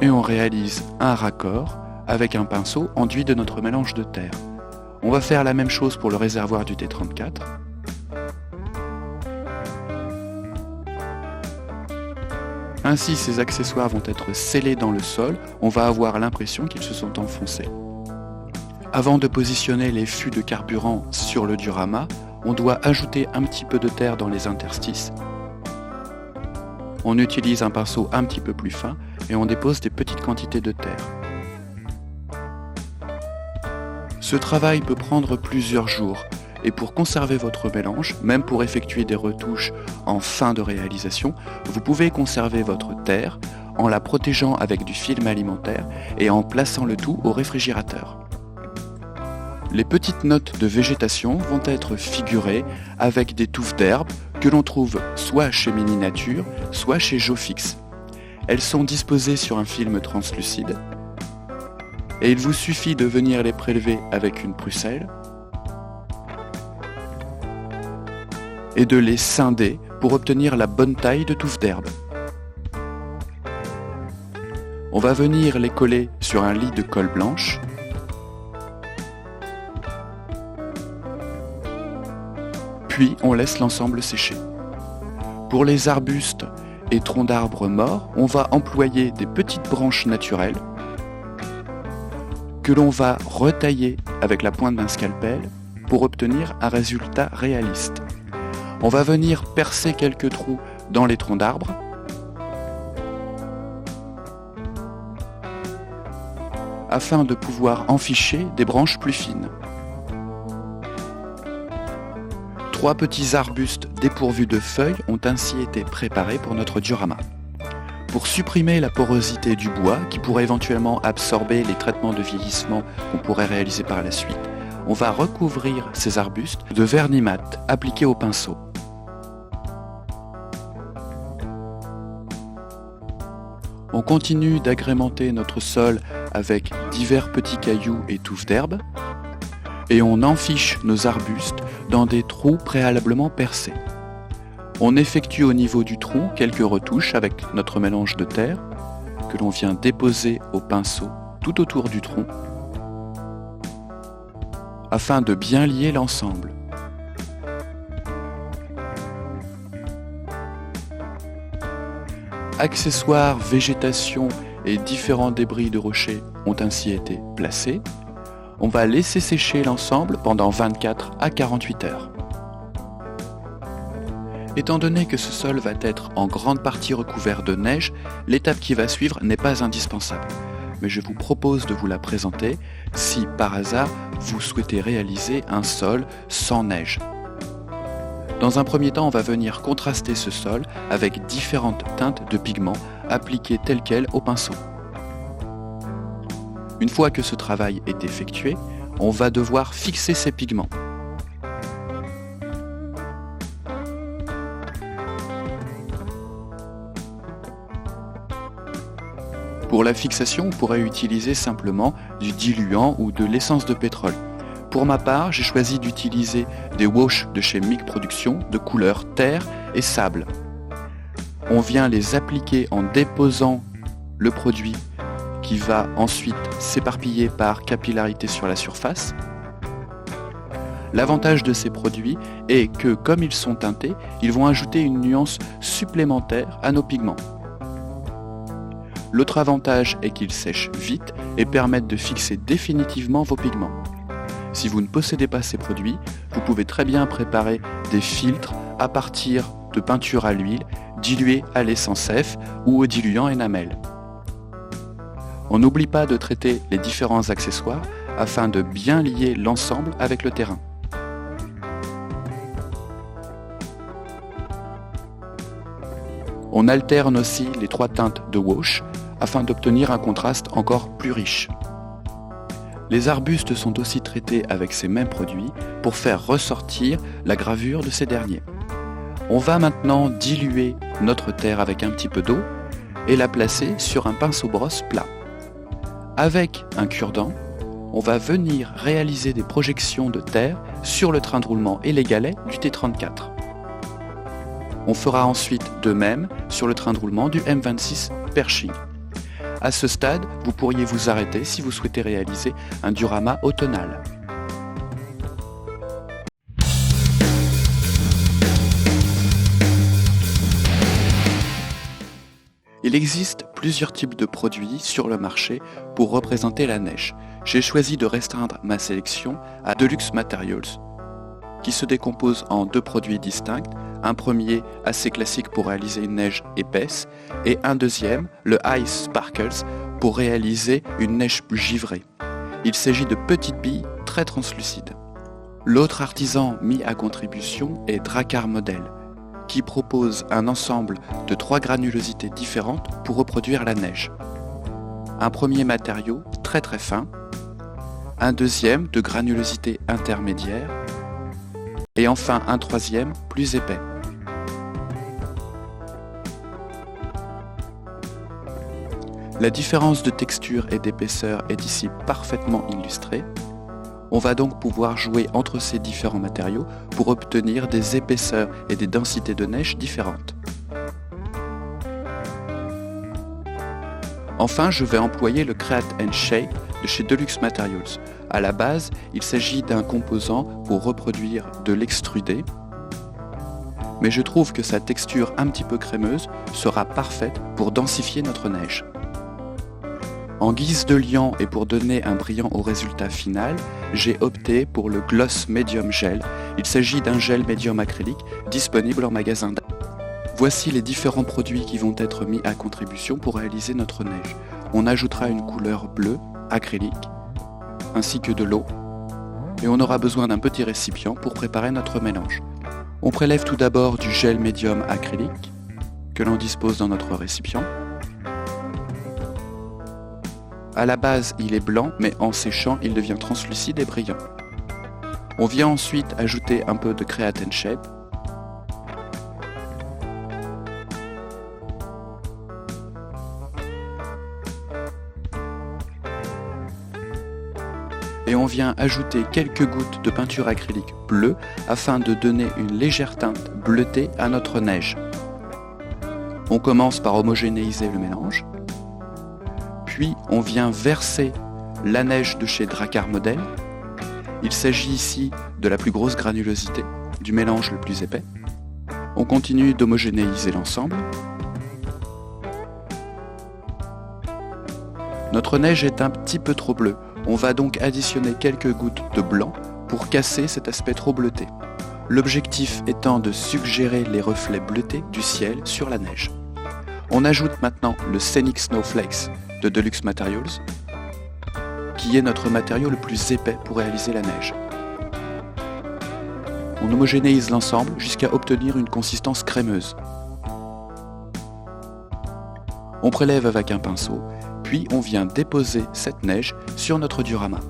Et on réalise un raccord avec un pinceau enduit de notre mélange de terre. On va faire la même chose pour le réservoir du T34. Ainsi, ces accessoires vont être scellés dans le sol, on va avoir l'impression qu'ils se sont enfoncés. Avant de positionner les fûts de carburant sur le diorama, on doit ajouter un petit peu de terre dans les interstices. On utilise un pinceau un petit peu plus fin et on dépose des petites quantités de terre. Ce travail peut prendre plusieurs jours. Et pour conserver votre mélange, même pour effectuer des retouches en fin de réalisation, vous pouvez conserver votre terre en la protégeant avec du film alimentaire et en plaçant le tout au réfrigérateur. Les petites notes de végétation vont être figurées avec des touffes d'herbe que l'on trouve soit chez Mini Nature, soit chez Jofix. Elles sont disposées sur un film translucide et il vous suffit de venir les prélever avec une prusselle et de les scinder pour obtenir la bonne taille de touffe d'herbe. On va venir les coller sur un lit de colle blanche. Puis on laisse l'ensemble sécher. Pour les arbustes et troncs d'arbres morts, on va employer des petites branches naturelles que l'on va retailler avec la pointe d'un scalpel pour obtenir un résultat réaliste. On va venir percer quelques trous dans les troncs d'arbres afin de pouvoir enficher des branches plus fines. 3 petits arbustes dépourvus de feuilles ont ainsi été préparés pour notre diorama. Pour supprimer la porosité du bois qui pourrait éventuellement absorber les traitements de vieillissement qu'on pourrait réaliser par la suite, on va recouvrir ces arbustes de vernis mat appliqué au pinceau. On continue d'agrémenter notre sol avec divers petits cailloux et touffes d'herbe. et on enfiche nos arbustes dans des trous préalablement percés. On effectue au niveau du tronc quelques retouches avec notre mélange de terre que l'on vient déposer au pinceau tout autour du tronc afin de bien lier l'ensemble. Accessoires, végétation et différents débris de rochers ont ainsi été placés. On va laisser sécher l'ensemble pendant 24 à 48 heures. Étant donné que ce sol va être en grande partie recouvert de neige, l'étape qui va suivre n'est pas indispensable. Mais je vous propose de vous la présenter si par hasard vous souhaitez réaliser un sol sans neige. Dans un premier temps, on va venir contraster ce sol avec différentes teintes de pigments appliquées telles quelles au pinceau. Une fois que ce travail est effectué, on va devoir fixer ces pigments. Pour la fixation, on pourrait utiliser simplement du diluant ou de l'essence de pétrole. Pour ma part, j'ai choisi d'utiliser des wash de chez MIG Productions de couleur terre et sable. On vient les appliquer en déposant le produit qui va ensuite s'éparpiller par capillarité sur la surface. L'avantage de ces produits est que, comme ils sont teintés, ils vont ajouter une nuance supplémentaire à nos pigments. L'autre avantage est qu'ils sèchent vite et permettent de fixer définitivement vos pigments. Si vous ne possédez pas ces produits, vous pouvez très bien préparer des filtres à partir de peinture à l'huile, diluée à l'essence F ou au diluant Enamel. On n'oublie pas de traiter les différents accessoires afin de bien lier l'ensemble avec le terrain. On alterne aussi les 3 teintes de wash afin d'obtenir un contraste encore plus riche. Les arbustes sont aussi traités avec ces mêmes produits pour faire ressortir la gravure de ces derniers. On va maintenant diluer notre terre avec un petit peu d'eau et la placer sur un pinceau-brosse plat. Avec un cure-dent, on va venir réaliser des projections de terre sur le train de roulement et les galets du T34. On fera ensuite de même sur le train de roulement du M26 Pershing. À ce stade, vous pourriez vous arrêter si vous souhaitez réaliser un diorama automnal. Il existe plusieurs types de produits sur le marché pour représenter la neige. J'ai choisi de restreindre ma sélection à Deluxe Materials, qui se décompose en 2 produits distincts, un premier assez classique pour réaliser une neige épaisse et un deuxième, le Ice Sparkles, pour réaliser une neige givrée. Il s'agit de petites billes très translucides. L'autre artisan mis à contribution est Drakkar Model, qui propose un ensemble de 3 granulosités différentes pour reproduire la neige. Un premier matériau très fin, un deuxième de granulosité intermédiaire, et enfin un troisième plus épais. La différence de texture et d'épaisseur est ici parfaitement illustrée. On va donc pouvoir jouer entre ces différents matériaux pour obtenir des épaisseurs et des densités de neige différentes. Enfin, je vais employer le Create and Shape de chez Deluxe Materials. À la base, il s'agit d'un composant pour reproduire de l'extrudé, mais je trouve que sa texture un petit peu crémeuse sera parfaite pour densifier notre neige. En guise de liant et pour donner un brillant au résultat final, j'ai opté pour le Gloss Medium Gel. Il s'agit d'un gel médium acrylique disponible en magasin. Voici les différents produits qui vont être mis à contribution pour réaliser notre neige. On ajoutera une couleur bleue acrylique, ainsi que de l'eau, et on aura besoin d'un petit récipient pour préparer notre mélange. On prélève tout d'abord du gel médium acrylique, que l'on dispose dans notre récipient. À la base, il est blanc, mais en séchant, il devient translucide et brillant. On vient ensuite ajouter un peu de Create and Shape. et on vient ajouter quelques gouttes de peinture acrylique bleue afin de donner une légère teinte bleutée à notre neige. On commence par homogénéiser le mélange, puis on vient verser la neige de chez Drakkar Model. Il s'agit ici de la plus grosse granulosité, du mélange le plus épais. On continue d'homogénéiser l'ensemble. Notre neige est un petit peu trop bleue. On va donc additionner quelques gouttes de blanc pour casser cet aspect trop bleuté. L'objectif étant de suggérer les reflets bleutés du ciel sur la neige. On ajoute maintenant le Scenic Snowflakes de Deluxe Materials, qui est notre matériau le plus épais pour réaliser la neige. On homogénéise l'ensemble jusqu'à obtenir une consistance crémeuse. On prélève avec un pinceau, puis on vient déposer cette neige sur notre diorama.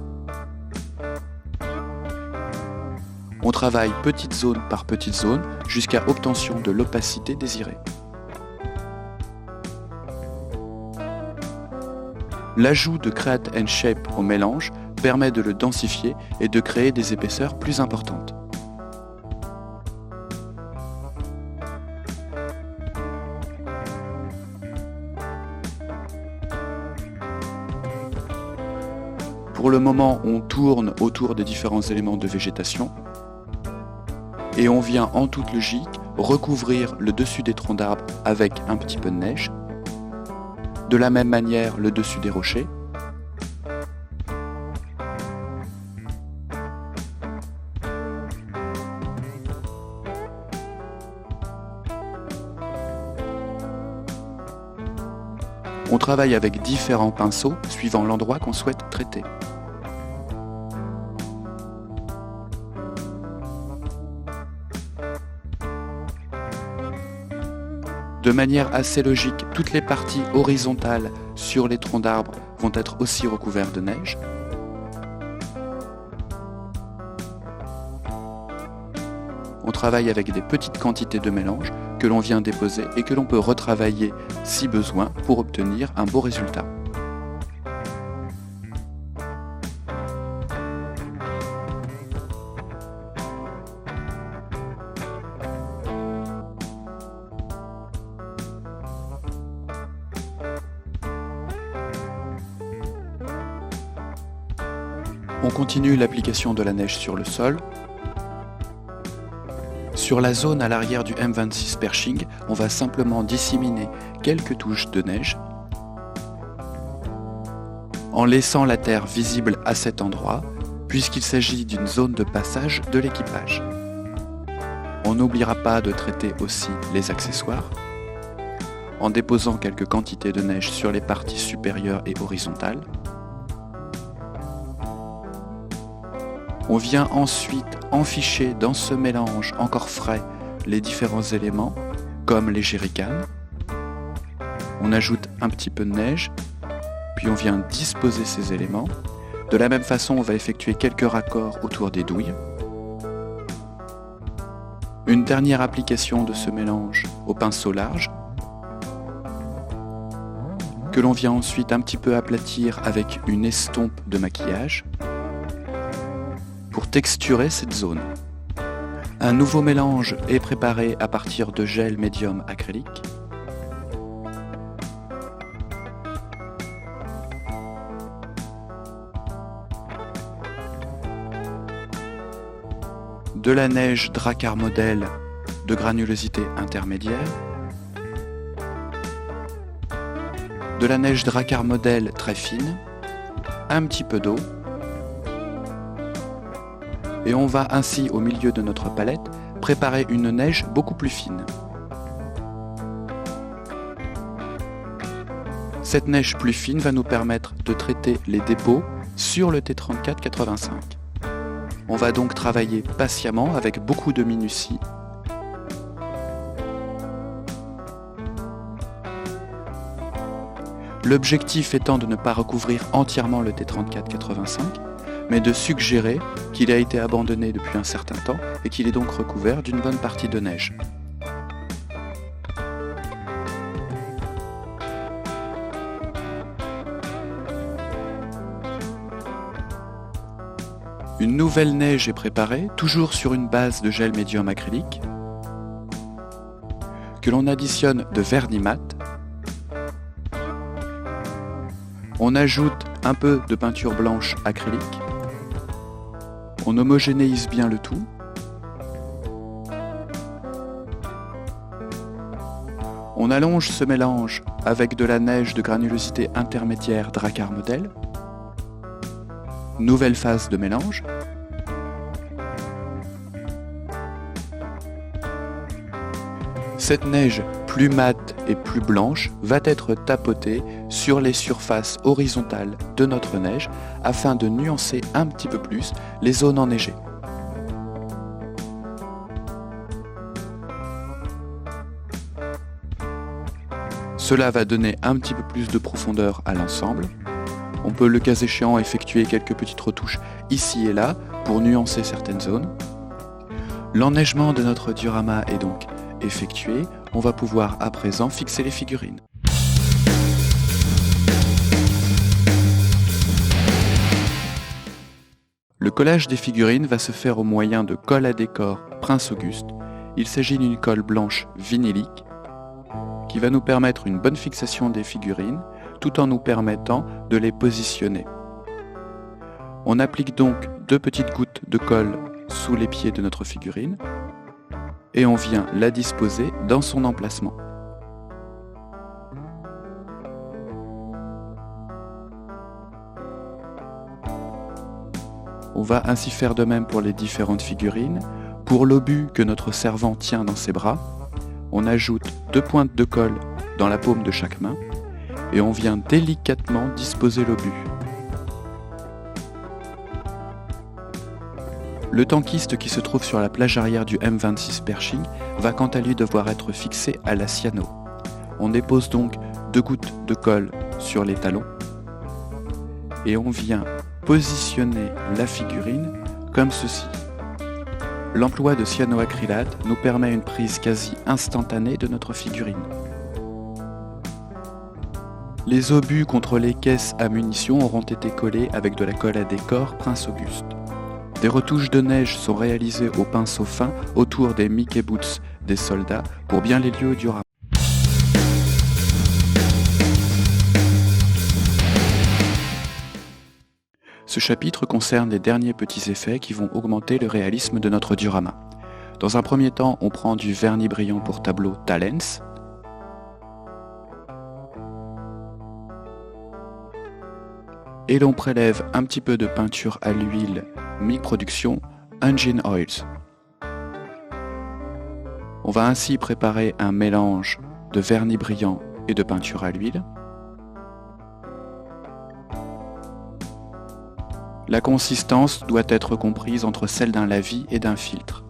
On travaille petite zone par petite zone jusqu'à obtention de l'opacité désirée. L'ajout de Create and Shape au mélange permet de le densifier et de créer des épaisseurs plus importantes. Pour le moment, on tourne autour des différents éléments de végétation et on vient en toute logique recouvrir le dessus des troncs d'arbres avec un petit peu de neige. De la même manière, le dessus des rochers. On travaille avec différents pinceaux suivant l'endroit qu'on souhaite traiter. De manière assez logique, toutes les parties horizontales sur les troncs d'arbres vont être aussi recouvertes de neige. On travaille avec des petites quantités de mélange que l'on vient déposer et que l'on peut retravailler si besoin pour obtenir un beau résultat. On continue l'application de la neige sur le sol. Sur la zone à l'arrière du M26 Pershing, on va simplement disséminer quelques touches de neige en laissant la terre visible à cet endroit, puisqu'il s'agit d'une zone de passage de l'équipage. On n'oubliera pas de traiter aussi les accessoires en déposant quelques quantités de neige sur les parties supérieures et horizontales. On vient ensuite enficher dans ce mélange encore frais les différents éléments, comme les jerrycans. On ajoute un petit peu de neige, puis on vient disposer ces éléments. De la même façon, on va effectuer quelques raccords autour des douilles. Une dernière application de ce mélange au pinceau large, que l'on vient ensuite un petit peu aplatir avec une estompe de maquillage pour texturer cette zone. Un nouveau mélange est préparé à partir de gel médium acrylique. De la neige Drakkar Model de granulosité intermédiaire. De la neige Drakkar Model très fine. Un petit peu d'eau. Et on va ainsi, au milieu de notre palette, préparer une neige beaucoup plus fine. Cette neige plus fine va nous permettre de traiter les dépôts sur le T34-85. On va donc travailler patiemment avec beaucoup de minutie. L'objectif étant de ne pas recouvrir entièrement le T34-85, mais de suggérer qu'il a été abandonné depuis un certain temps et qu'il est donc recouvert d'une bonne partie de neige. Une nouvelle neige est préparée, toujours sur une base de gel médium acrylique, que l'on additionne de vernis mat. On ajoute un peu de peinture blanche acrylique. On homogénéise bien le tout. On allonge ce mélange avec de la neige de granulosité intermédiaire Drakkar Model. Nouvelle phase de mélange. Cette neige plus mate et plus blanche va être tapotée sur les surfaces horizontales de notre neige afin de nuancer un petit peu plus les zones enneigées. Cela va donner un petit peu plus de profondeur à l'ensemble. On peut, le cas échéant, effectuer quelques petites retouches ici et là pour nuancer certaines zones. L'enneigement de notre diorama est donc effectué. On va pouvoir à présent fixer les figurines. Le collage des figurines va se faire au moyen de colle à décor Prince Auguste. Il s'agit d'une colle blanche vinylique qui va nous permettre une bonne fixation des figurines tout en nous permettant de les positionner. On applique donc 2 petites gouttes de colle sous les pieds de notre figurine et on vient la disposer dans son emplacement. On va ainsi faire de même pour les différentes figurines. Pour l'obus que notre servant tient dans ses bras, on ajoute 2 pointes de colle dans la paume de chaque main et on vient délicatement disposer l'obus. Le tankiste qui se trouve sur la plage arrière du M26 Pershing va quant à lui devoir être fixé à la cyano. On dépose donc 2 gouttes de colle sur les talons et on vient positionner la figurine comme ceci. L'emploi de cyanoacrylate nous permet une prise quasi instantanée de notre figurine. Les obus contre les caisses à munitions auront été collés avec de la colle à décor Prince Auguste. Des retouches de neige sont réalisées au pinceau fin autour des Mickey Boots des soldats pour bien les lier au diorama. Ce chapitre concerne les derniers petits effets qui vont augmenter le réalisme de notre diorama. Dans un premier temps, on prend du vernis brillant pour tableau Talens. Et l'on prélève un petit peu de peinture à l'huile Mick Production Engine Oils. On va ainsi préparer un mélange de vernis brillant et de peinture à l'huile. La consistance doit être comprise entre celle d'un lavis et d'un filtre.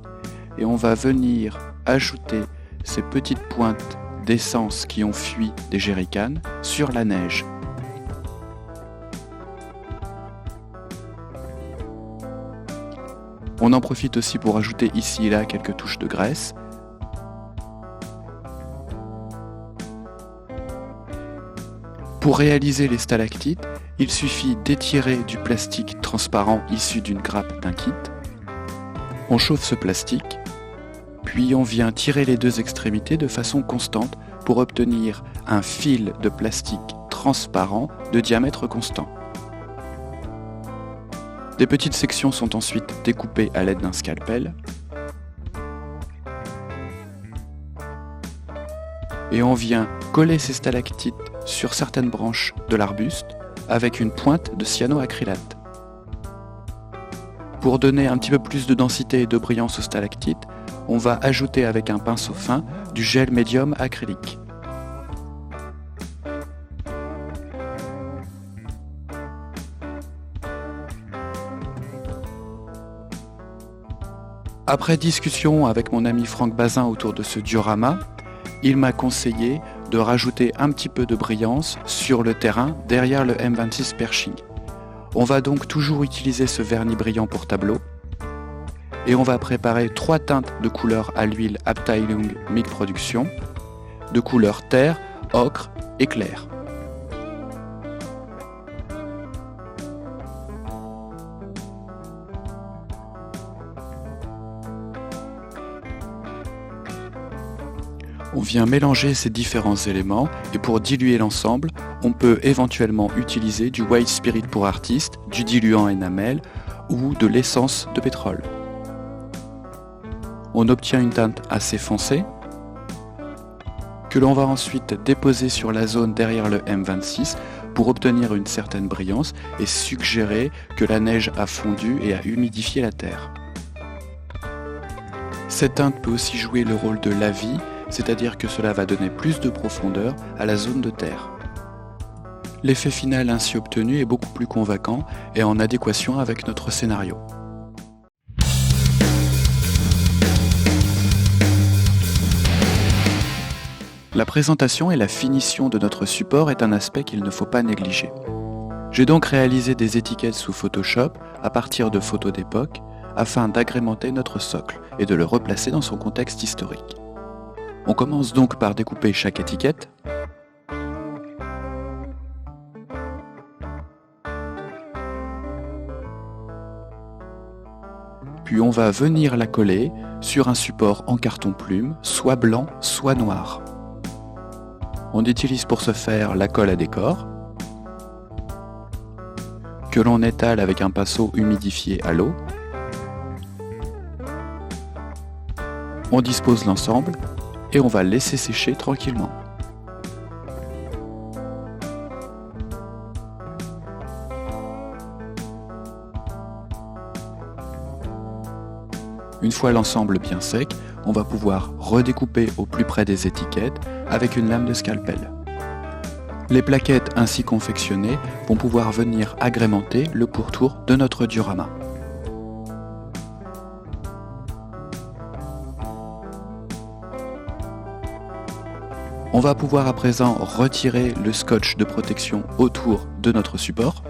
Et on va venir ajouter ces petites pointes d'essence qui ont fui des jerrycans sur la neige. On en profite aussi pour ajouter ici et là quelques touches de graisse. Pour réaliser les stalactites, il suffit d'étirer du plastique transparent issu d'une grappe d'un kit. On chauffe ce plastique, puis on vient tirer les 2 extrémités de façon constante pour obtenir un fil de plastique transparent de diamètre constant. Des petites sections sont ensuite découpées à l'aide d'un scalpel. Et on vient coller ces stalactites sur certaines branches de l'arbuste avec une pointe de cyanoacrylate. Pour donner un petit peu plus de densité et de brillance aux stalactites, on va ajouter avec un pinceau fin du gel médium acrylique. Après discussion avec mon ami Franck Bazin autour de ce diorama, il m'a conseillé de rajouter un petit peu de brillance sur le terrain derrière le M26 Pershing. On va donc toujours utiliser ce vernis brillant pour tableau et on va préparer 3 teintes de couleurs à l'huile Abteilung Mick Production de couleur terre, ocre et clair. On vient mélanger ces différents éléments et pour diluer l'ensemble, on peut éventuellement utiliser du White Spirit pour artiste, du diluant énamel ou de l'essence de pétrole. On obtient une teinte assez foncée que l'on va ensuite déposer sur la zone derrière le M26 pour obtenir une certaine brillance et suggérer que la neige a fondu et a humidifié la terre. Cette teinte peut aussi jouer le rôle de lavis, c'est-à-dire que cela va donner plus de profondeur à la zone de terre. L'effet final ainsi obtenu est beaucoup plus convaincant et en adéquation avec notre scénario. La présentation et la finition de notre support est un aspect qu'il ne faut pas négliger. J'ai donc réalisé des étiquettes sous Photoshop à partir de photos d'époque afin d'agrémenter notre socle et de le replacer dans son contexte historique. On commence donc par découper chaque étiquette. Puis on va venir la coller sur un support en carton plume, soit blanc, soit noir. On utilise pour ce faire la colle à décor, que l'on étale avec un pinceau humidifié à l'eau. On dispose l'ensemble et on va laisser sécher tranquillement. Une fois l'ensemble bien sec, on va pouvoir redécouper au plus près des étiquettes avec une lame de scalpel. Les plaquettes ainsi confectionnées vont pouvoir venir agrémenter le pourtour de notre diorama. On va pouvoir à présent retirer le scotch de protection autour de notre support.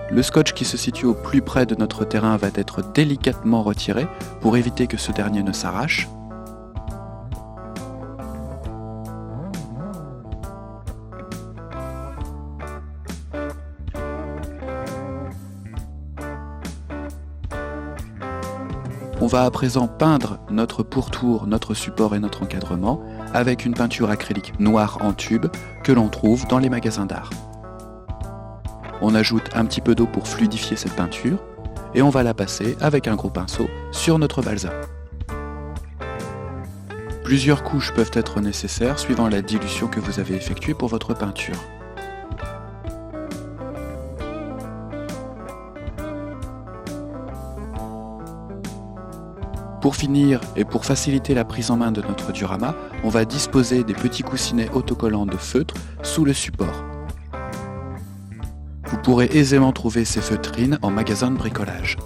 Le scotch qui se situe au plus près de notre terrain va être délicatement retiré pour éviter que ce dernier ne s'arrache. On va à présent peindre notre pourtour, notre support et notre encadrement avec une peinture acrylique noire en tube que l'on trouve dans les magasins d'art. On ajoute un petit peu d'eau pour fluidifier cette peinture et on va la passer avec un gros pinceau sur notre balsa. Plusieurs couches peuvent être nécessaires suivant la dilution que vous avez effectuée pour votre peinture. Pour finir et pour faciliter la prise en main de notre diorama, on va disposer des petits coussinets autocollants de feutre sous le support. Vous pourrez aisément trouver ces feutrines en magasin de bricolage.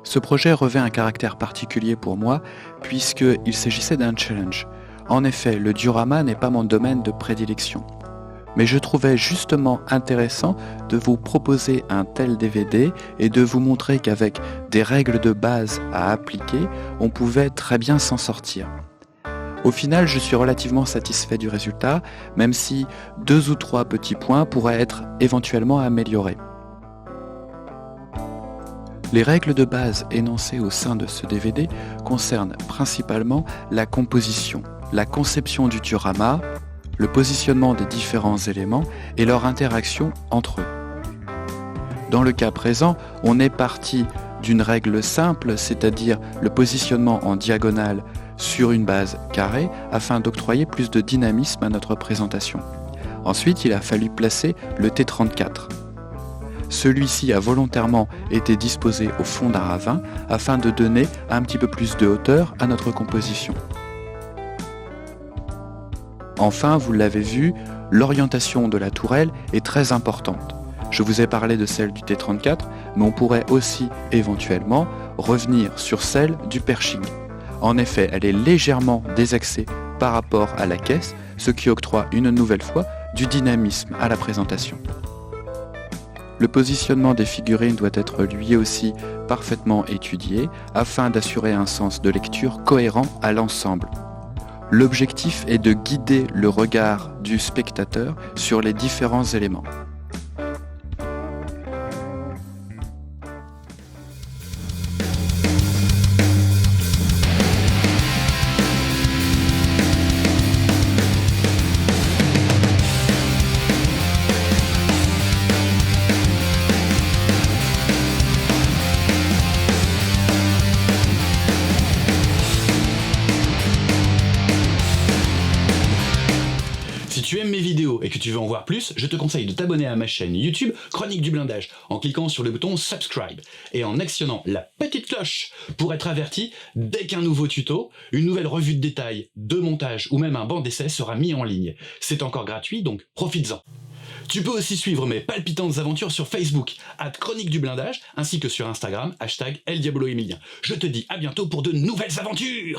Ce projet revêt un caractère particulier pour moi puisqu'il s'agissait d'un challenge. En effet, le diorama n'est pas mon domaine de prédilection. Mais je trouvais justement intéressant de vous proposer un tel DVD et de vous montrer qu'avec des règles de base à appliquer, on pouvait très bien s'en sortir. Au final, je suis relativement satisfait du résultat, même si 2 ou 3 petits points pourraient être éventuellement améliorés. Les règles de base énoncées au sein de ce DVD concernent principalement la composition, la conception du diorama, le positionnement des différents éléments et leur interaction entre eux. Dans le cas présent, on est parti d'une règle simple, c'est-à-dire le positionnement en diagonale sur une base carrée afin d'octroyer plus de dynamisme à notre présentation. Ensuite, il a fallu placer le T34. Celui-ci a volontairement été disposé au fond d'un ravin afin de donner un petit peu plus de hauteur à notre composition. Enfin, vous l'avez vu, l'orientation de la tourelle est très importante. Je vous ai parlé de celle du T34, mais on pourrait aussi éventuellement revenir sur celle du Pershing. En effet, elle est légèrement désaxée par rapport à la caisse, ce qui octroie une nouvelle fois du dynamisme à la présentation. Le positionnement des figurines doit être lui aussi parfaitement étudié afin d'assurer un sens de lecture cohérent à l'ensemble. L'objectif est de guider le regard du spectateur sur les différents éléments. Si tu aimes mes vidéos et que tu veux en voir plus, je te conseille de t'abonner à ma chaîne YouTube Chronique du Blindage en cliquant sur le bouton Subscribe et en actionnant la petite cloche pour être averti dès qu'un nouveau tuto, une nouvelle revue de détails, de montage ou même un banc d'essai sera mis en ligne. C'est encore gratuit, donc profites-en. Tu peux aussi suivre mes palpitantes aventures sur Facebook, @Chronique du Blindage, ainsi que sur Instagram, #ElDiaboloEmilien. Je te dis à bientôt pour de nouvelles aventures!